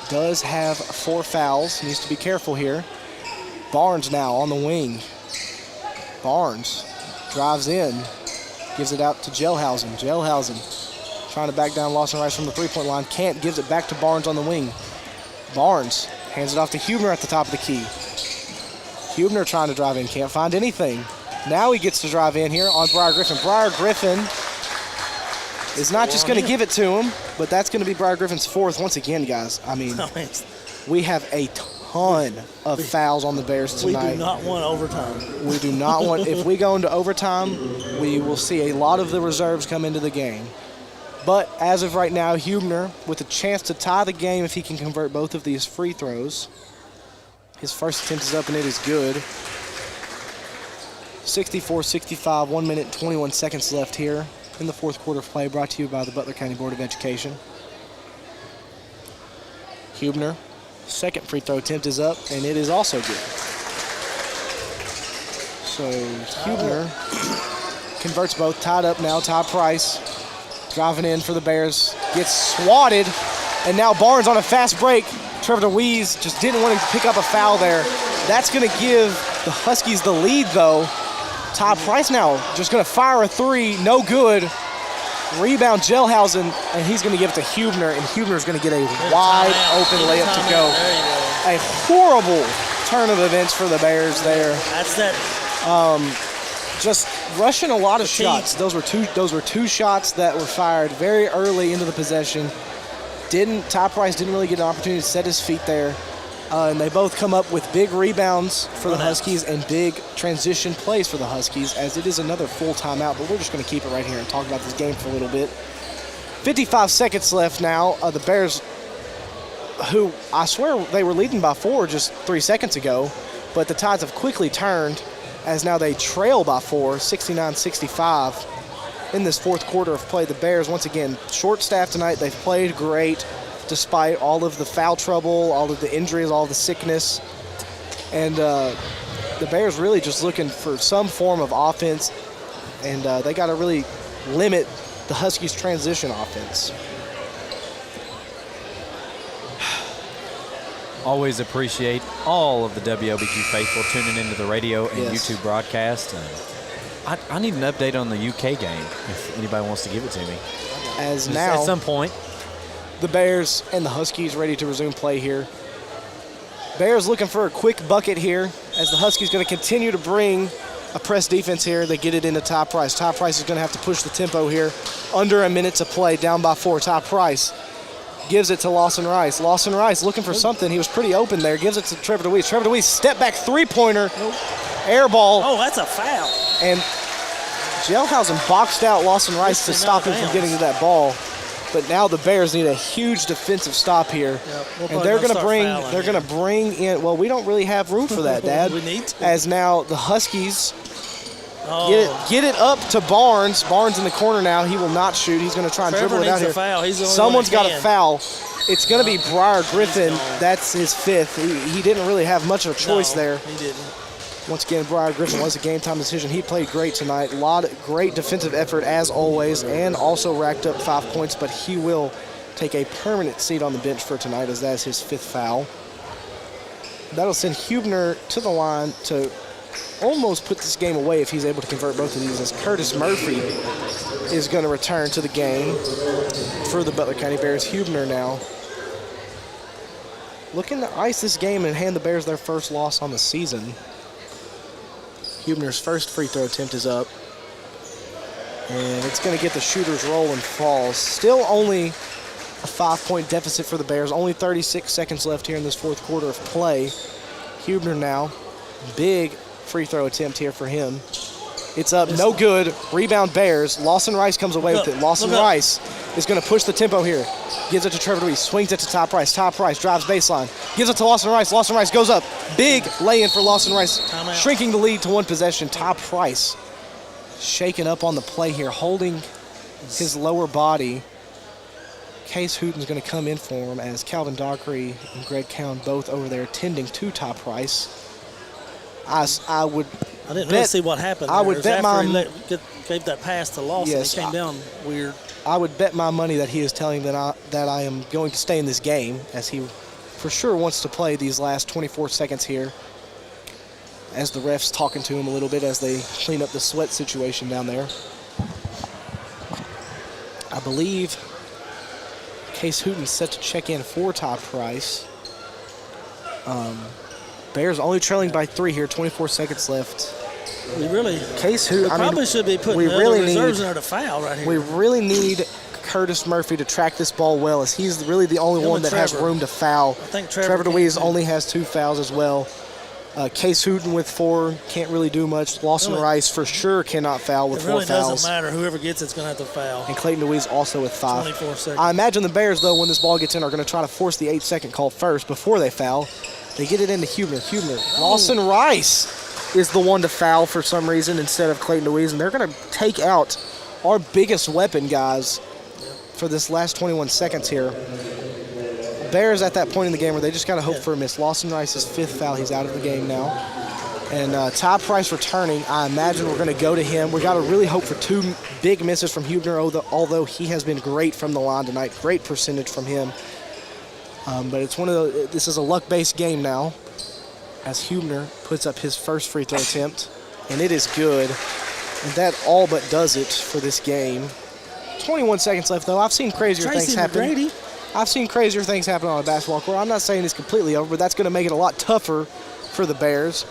does have 4 fouls. Needs to be careful here. Barnes now on the wing. Barnes drives in. Gives it out to Gelhausen. Gelhausen trying to back down Lawson Rice from the three-point line. Can't. Gives it back to Barnes on the wing. Barnes hands it off to Huebner at the top of the key. Huebner trying to drive in. Can't find anything. Now he gets to drive in here on Briar Griffin. Briar Griffin is not just going to give it to him, but that's going to be Briar Griffin's fourth once again, guys. I mean, we have a ton of fouls on the Bears tonight. We do not want overtime. We do not want – if we go into overtime, we will see a lot of the reserves come into the game. But as of right now, Huebner with a chance to tie the game if he can convert both of these free throws. His first attempt is up, and it is good. 64-65, 1 minute and 21 seconds left here in the fourth quarter of play, brought to you by the Butler County Board of Education. Huebner, second free throw attempt is up, and it is also good. So Huebner converts both, tied up now. Ty Price driving in for the Bears, gets swatted, and now Barnes on a fast break. Trevor DeWeese just didn't want to pick up a foul there. That's going to give the Huskies the lead, though. Ty Price now just going to fire a three, no good. Rebound Gelhausen, and he's going to give it to Huebner, and Huebner's going to get a wide open layup to go. A horrible turn of events for the Bears there. That's that. Just rushing a lot of shots. Those were two shots that were fired very early into the possession. Ty Price didn't really get an opportunity to set his feet there. And they both come up with big rebounds for the Huskies and big transition plays for the Huskies, as it is another full timeout, but we're just going to keep it right here and talk about this game for a little bit. 55 seconds left now. The Bears, who I swear they were leading by 4 just 3 seconds ago, but the tides have quickly turned as now they trail by 4, 69-65 in this fourth quarter of play. The Bears, once again, short-staffed tonight. They've played great despite all of the foul trouble, all of the injuries, all of the sickness. And the Bears really just looking for some form of offense, and they got to really limit the Huskies' transition offense. Always appreciate all of the WLBQ faithful tuning into the radio and YouTube broadcast. I need an update on the UK game if anybody wants to give it to me. As just now, at some point, the Bears and the Huskies ready to resume play here. Bears looking for a quick bucket here as the Huskies going to continue to bring a press defense here. They get it into Ty Price. Ty Price is going to have to push the tempo here. Under a minute to play, down by 4. Ty Price gives it to Lawson Rice. Lawson Rice looking for something. He was pretty open there. Gives it to Trevor DeWeese. Trevor DeWeese, step back three-pointer, air ball. Oh, that's a foul. And Gelhausen boxed out Lawson Rice to stop him from getting to that ball. But now the Bears need a huge defensive stop here. And they're going to bring in, well, we don't really have room for that, Dad. We need to. As now the Huskies get it up to Barnes. Barnes in the corner now. He will not shoot. He's going to try and dribble it out here. Foul. Someone's got a foul. It's going to be Briar Griffin. That's his fifth. He didn't really have much of a choice there. He didn't. Once again, Briar Griffin was a game-time decision. He played great tonight. A lot of great defensive effort, as always, and also racked up 5 points, but he will take a permanent seat on the bench for tonight, as that is his fifth foul. That'll send Huebner to the line to almost put this game away if he's able to convert both of these, as Curtis Murphy is going to return to the game for the Butler County Bears. Huebner now looking to ice this game and hand the Bears their first loss on the season. Huebner's first free throw attempt is up, and it's going to get the shooter's roll and falls. Still only a 5-point deficit for the Bears. Only 36 seconds left here in this fourth quarter of play. Huebner now, big free throw attempt here for him. It's up, no good. Rebound Bears. Lawson Rice comes away with it. Lawson Rice is going to push the tempo here. Gives it to Trevor DeWeese, swings it to Ty Price. Ty Price drives baseline, gives it to Lawson Rice. Lawson Rice goes up. Big lay-in for Lawson Rice, shrinking the lead to one possession. Ty Price shaking up on the play here, holding his lower body. Case Hooten's going to come in for him, as Calvin Dockery and Greg Cowan both over there tending to Ty Price. I didn't really see what happened. I would bet my gave that pass to Lawson. Yes, it came down weird. I would bet my money that he is telling that I am going to stay in this game, as he for sure wants to play these last 24 seconds here, as the ref's talking to him a little bit as they clean up the sweat situation down there. I believe Case Hooten's set to check in for Ty Price. Bears only trailing by 3 here, 24 seconds left. We really Case Hooten, probably should be putting the reserves in there to foul right here. We really need Curtis Murphy to track this ball well, as he's really the only Him one and that has Trevor. room to foul. I think Trevor can't DeWeese do- only has 2 fouls as well. Case Hooten with 4, can't really do much. Lawson Really? Rice for sure cannot foul with It 4 really fouls. doesn't matter. Whoever gets it's going to have to foul. And Clayton DeWeese also with 5. 24 seconds. I imagine the Bears, though, when this ball gets in, are going to try to force the 8-second call first before they foul. They get it into Huebner. Lawson Rice is the one to foul for some reason instead of Clayton DeWeese, and they're going to take out our biggest weapon, guys, for this last 21 seconds here. Bears at that point in the game where they just got to hope for a miss. Lawson Rice's 5th foul. He's out of the game now. And Ty Price returning. I imagine we're going to go to him. We got to really hope for 2 big misses from Huebner, although he has been great from the line tonight. Great percentage from him. But it's this is a luck-based game now, as Huebner puts up his first free throw attempt, and it is good. And that all but does it for this game. 21 seconds left, though. I've seen crazier things happen. McGrady. I've seen crazier things happen on a basketball court. I'm not saying it's completely over, but that's going to make it a lot tougher for the Bears.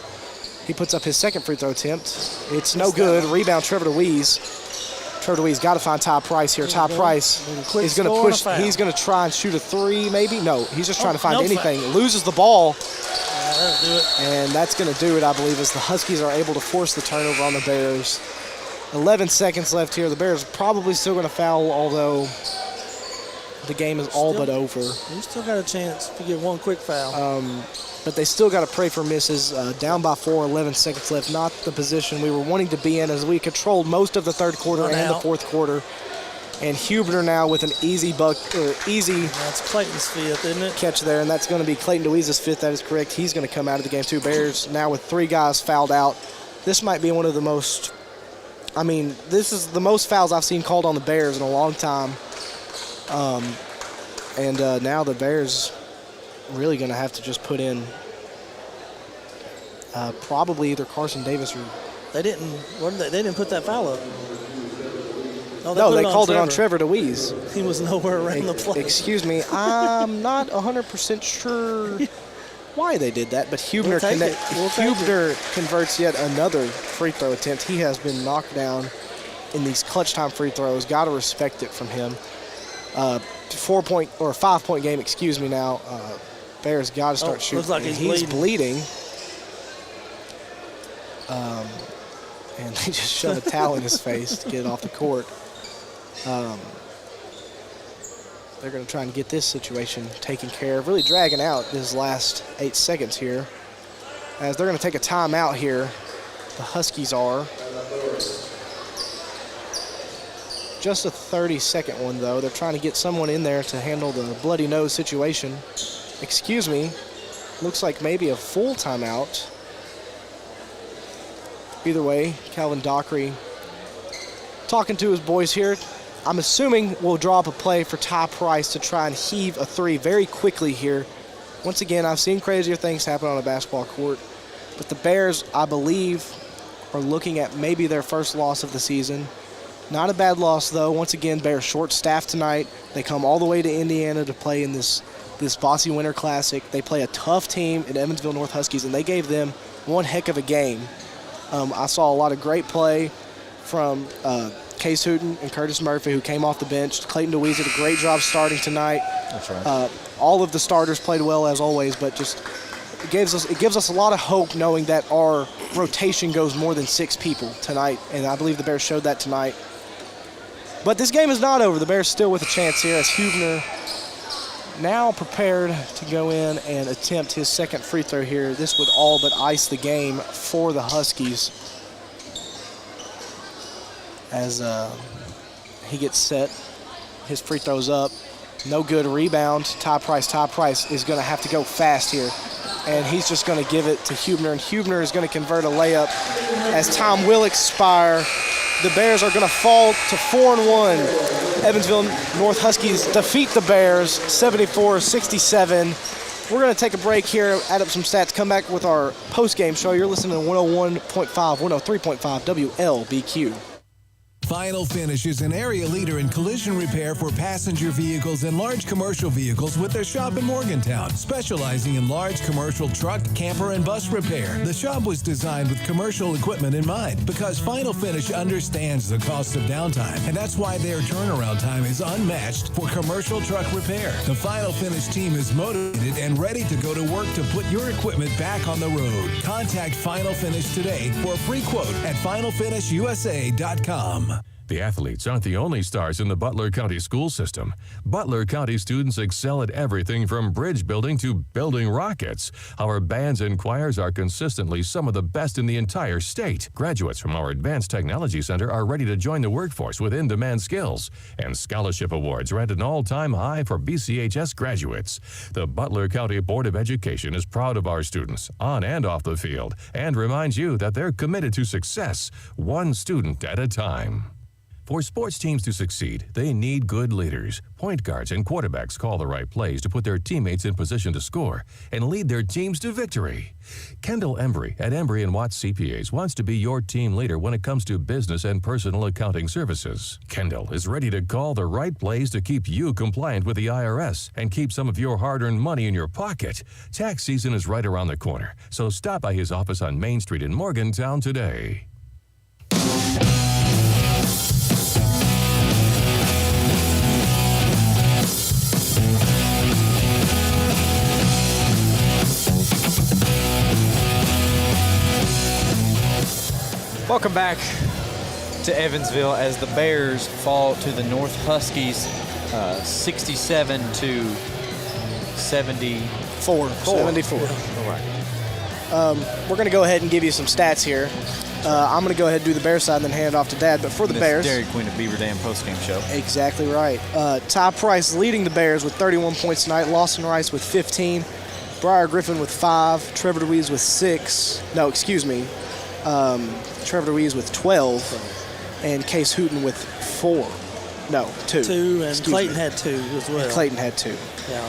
He puts up his second free throw attempt. It's no good. Rebound, Trevor DeWeese. Trevor DeWeese got to find Ty Price here. Ty Price is going to push. He's going to try and shoot a 3, maybe. No, he's just trying to find anything. Loses the ball. That'll do it. And that's going to do it, I believe, as the Huskies are able to force the turnover on the Bears. 11 seconds left here. The Bears are probably still going to foul, although the game is all but over. You still got a chance if you get one quick foul. But they still got to pray for misses. Down by 4, 11 seconds left. Not the position we were wanting to be in, as we controlled most of the third quarter and the fourth quarter. And Huebner now with an easy That's Clayton's 5th, isn't it? catch there, and that's going to be Clayton DeWeese's 5th. That is correct. He's going to come out of the game too. Bears now with 3 guys fouled out. This might be one of the most, this is the most fouls I've seen called on the Bears in a long time. And now the Bears really going to have to just put in probably either Carson Davis or... They didn't put that foul up. No, they called it on Trevor DeWeese. He was nowhere around the play. Excuse me, I'm not 100% sure why they did that, but Huebner, Huebner converts yet another free throw attempt. He has been knocked down in these clutch time free throws. Got to respect it from him. 4-point or 5-point game, excuse me now. Bears got to start shooting. Looks like he's bleeding. And they just shove a towel in his face to get it off the court. They're going to try and get this situation taken care of. Really dragging out this last 8 seconds here, as they're going to take a timeout here. The Huskies are. Just a 30-second one, though. They're trying to get someone in there to handle the bloody nose situation. Excuse me. Looks like maybe a full timeout. Either way, Calvin Dockery talking to his boys here. I'm assuming we'll draw up a play for Ty Price to try and heave a 3 very quickly here. Once again, I've seen crazier things happen on a basketball court, but the Bears, I believe, are looking at maybe their first loss of the season. Not a bad loss, though. Once again, Bears short-staffed tonight. They come all the way to Indiana to play in this Bossy Winter Classic. They play a tough team at Evansville North Huskies, and they gave them one heck of a game. I saw a lot of great play from Case Hooten and Curtis Murphy, who came off the bench. Clayton DeWeese did a great job starting tonight. That's right. All of the starters played well, as always, but just it gives us a lot of hope knowing that our rotation goes more than 6 people tonight, and I believe the Bears showed that tonight. But this game is not over. The Bears still with a chance here, as Huebner now prepared to go in and attempt his second free throw here. This would all but ice the game for the Huskies, as he gets set. His free throw's up. No good. Rebound. Ty Price. Ty Price is going to have to go fast here, and he's just going to give it to Huebner, and Huebner is going to convert a layup as time will expire. The Bears are going to fall to 4-1. Evansville North Huskies defeat the Bears 74-67. We're going to take a break here, add up some stats, come back with our post-game show. You're listening to 101.5, 103.5 WLBQ. Final Finish is an area leader in collision repair for passenger vehicles and large commercial vehicles with their shop in Morgantown, specializing in large commercial truck, camper, and bus repair. The shop was designed with commercial equipment in mind because Final Finish understands the cost of downtime, and that's why their turnaround time is unmatched for commercial truck repair. The Final Finish team is motivated and ready to go to work to put your equipment back on the road. Contact Final Finish today for a free quote at finalfinishusa.com. The athletes aren't the only stars in the Butler County school system. Butler County students excel at everything from bridge building to building rockets. Our bands and choirs are consistently some of the best in the entire state. Graduates from our Advanced Technology Center are ready to join the workforce with in-demand skills. And scholarship awards are at an all-time high for BCHS graduates. The Butler County Board of Education is proud of our students, on and off the field, and reminds you that they're committed to success, one student at a time. For sports teams to succeed, they need good leaders. Point guards and quarterbacks call the right plays to put their teammates in position to score and lead their teams to victory. Kendall Embry at Embry & Watts CPAs wants to be your team leader when it comes to business and personal accounting services. Kendall is ready to call the right plays to keep you compliant with the IRS and keep some of your hard-earned money in your pocket. Tax season is right around the corner, so stop by his office on Main Street in Morgantown today. Welcome back to Evansville as the Bears fall to the North Huskies 67-74. 74. All right. We're going to go ahead and give you some stats here. I'm going to go ahead and do the Bears side and then hand it off to Dad. But for the Bears, Dairy Queen of Beaver Dam postgame show. Exactly right. Ty Price leading the Bears with 31 points tonight. Lawson Rice with 15. Briar Griffin with 5. Trevor Deweese with 6. No, excuse me. Trevor Deweese with 12, and Case Hooten with 4. No, 2. 2, and Clayton had 2 as well. And Clayton had 2. Yeah.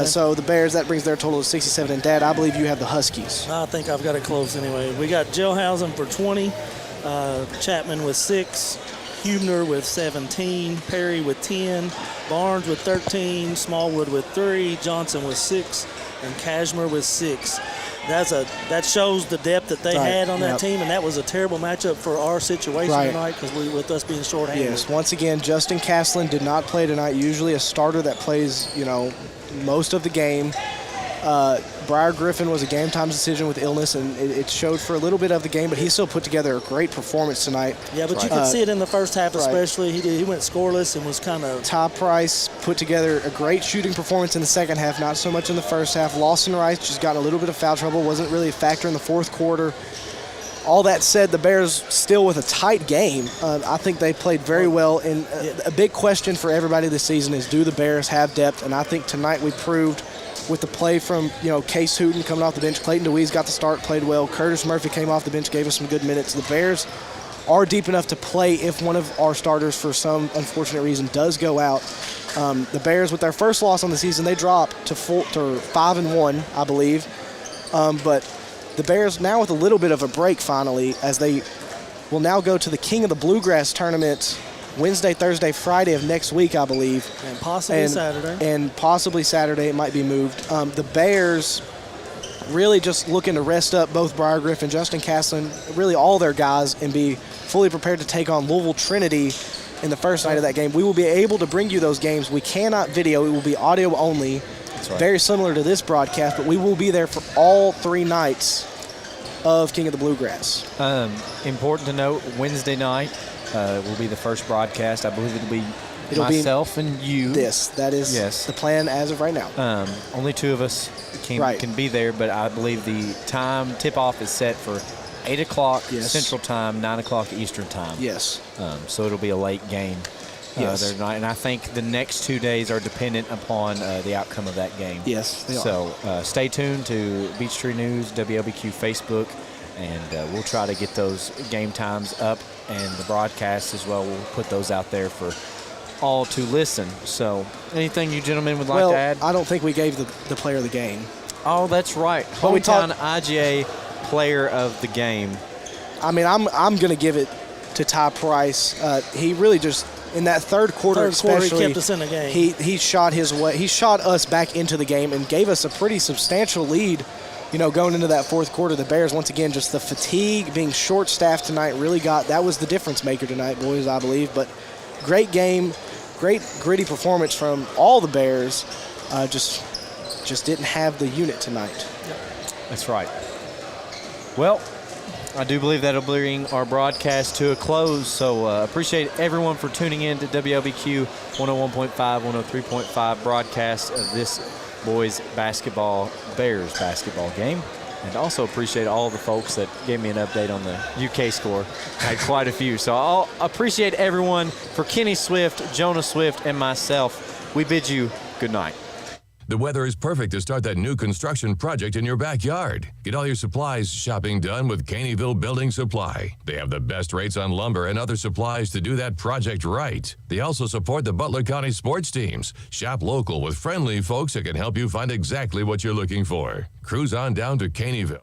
So the Bears, that brings their total to 67. And Dad, I believe you have the Huskies. I think I've got it close anyway. We got Jellhausen for 20, Chapman with 6, Hubner with 17, Perry with 10, Barnes with 13, Smallwood with 3, Johnson with 6, and Cashmere with 6. That shows the depth that they had on that team, and that was a terrible matchup for our situation tonight because with us being shorthanded. Yes, once again, Justin Castlin did not play tonight. Usually a starter that plays, most of the game. Briar Griffin was a game-time decision with illness, and it showed for a little bit of the game, but he still put together a great performance tonight. Yeah, but you could see it in the first half especially. He went scoreless and was kind of... Ty Price put together a great shooting performance in the second half, not so much in the first half. Lawson Rice just got a little bit of foul trouble, wasn't really a factor in the fourth quarter. All that said, the Bears still with a tight game. I think they played very well, and a big question for everybody this season is, do the Bears have depth? And I think tonight we proved with the play from, Case Hooten coming off the bench. Clayton DeWeese got the start, played well. Curtis Murphy came off the bench, gave us some good minutes. The Bears are deep enough to play if one of our starters, for some unfortunate reason, does go out. The Bears, with their first loss on the season, they dropped to 5-1, I believe. But the Bears now with a little bit of a break finally, as they will now go to the King of the Bluegrass tournament Wednesday, Thursday, Friday of next week, I believe. And possibly Saturday. And possibly Saturday, it might be moved. The Bears really just looking to rest up both Briar Griffin, Justin Castlin, really all their guys, and be fully prepared to take on Louisville Trinity in the first night of that game. We will be able to bring you those games. We cannot video. It will be audio only. That's right. Very similar to this broadcast, but we will be there for all 3 nights of King of the Bluegrass. Important to note, Wednesday night will be the first broadcast. I believe it'll be myself and you. That is the plan as of right now. Only 2 of us can be there, but I believe the time tip-off is set for 8 o'clock Central Time, 9 o'clock Eastern Time. Yes. So it'll be a late game there tonight. And I think the next 2 days are dependent upon the outcome of that game. Yes, they are. So stay tuned to Beach Tree News, WLBQ Facebook, and we'll try to get those game times up and the broadcasts as well. We'll put those out there for all to listen. So anything you gentlemen would like to add? I don't think we gave the player of the game. Oh, that's right. Hometown IGA player of the game. I mean, I'm going to give it to Ty Price. He really just, in that third quarter especially, he kept us in the game. He shot his way. He shot us back into the game and gave us a pretty substantial lead. Going into that fourth quarter, the Bears, once again, just the fatigue, being short-staffed tonight, that was the difference maker tonight, boys, I believe. But great game, great gritty performance from all the Bears. Just didn't have the unit tonight. That's right. Well, I do believe that'll bring our broadcast to a close. So appreciate everyone for tuning in to WLBQ 101.5, 103.5 broadcast of this Bears basketball game. And also appreciate all the folks that gave me an update on the UK score. I had quite a few. So I'll appreciate everyone. For Kenny Swift, Jonah Swift, and myself, we bid you good night. The weather is perfect to start that new construction project in your backyard. Get all your supplies shopping done with Caneyville Building Supply. They have the best rates on lumber and other supplies to do that project right. They also support the Butler County sports teams. Shop local with friendly folks that can help you find exactly what you're looking for. Cruise on down to Caneyville.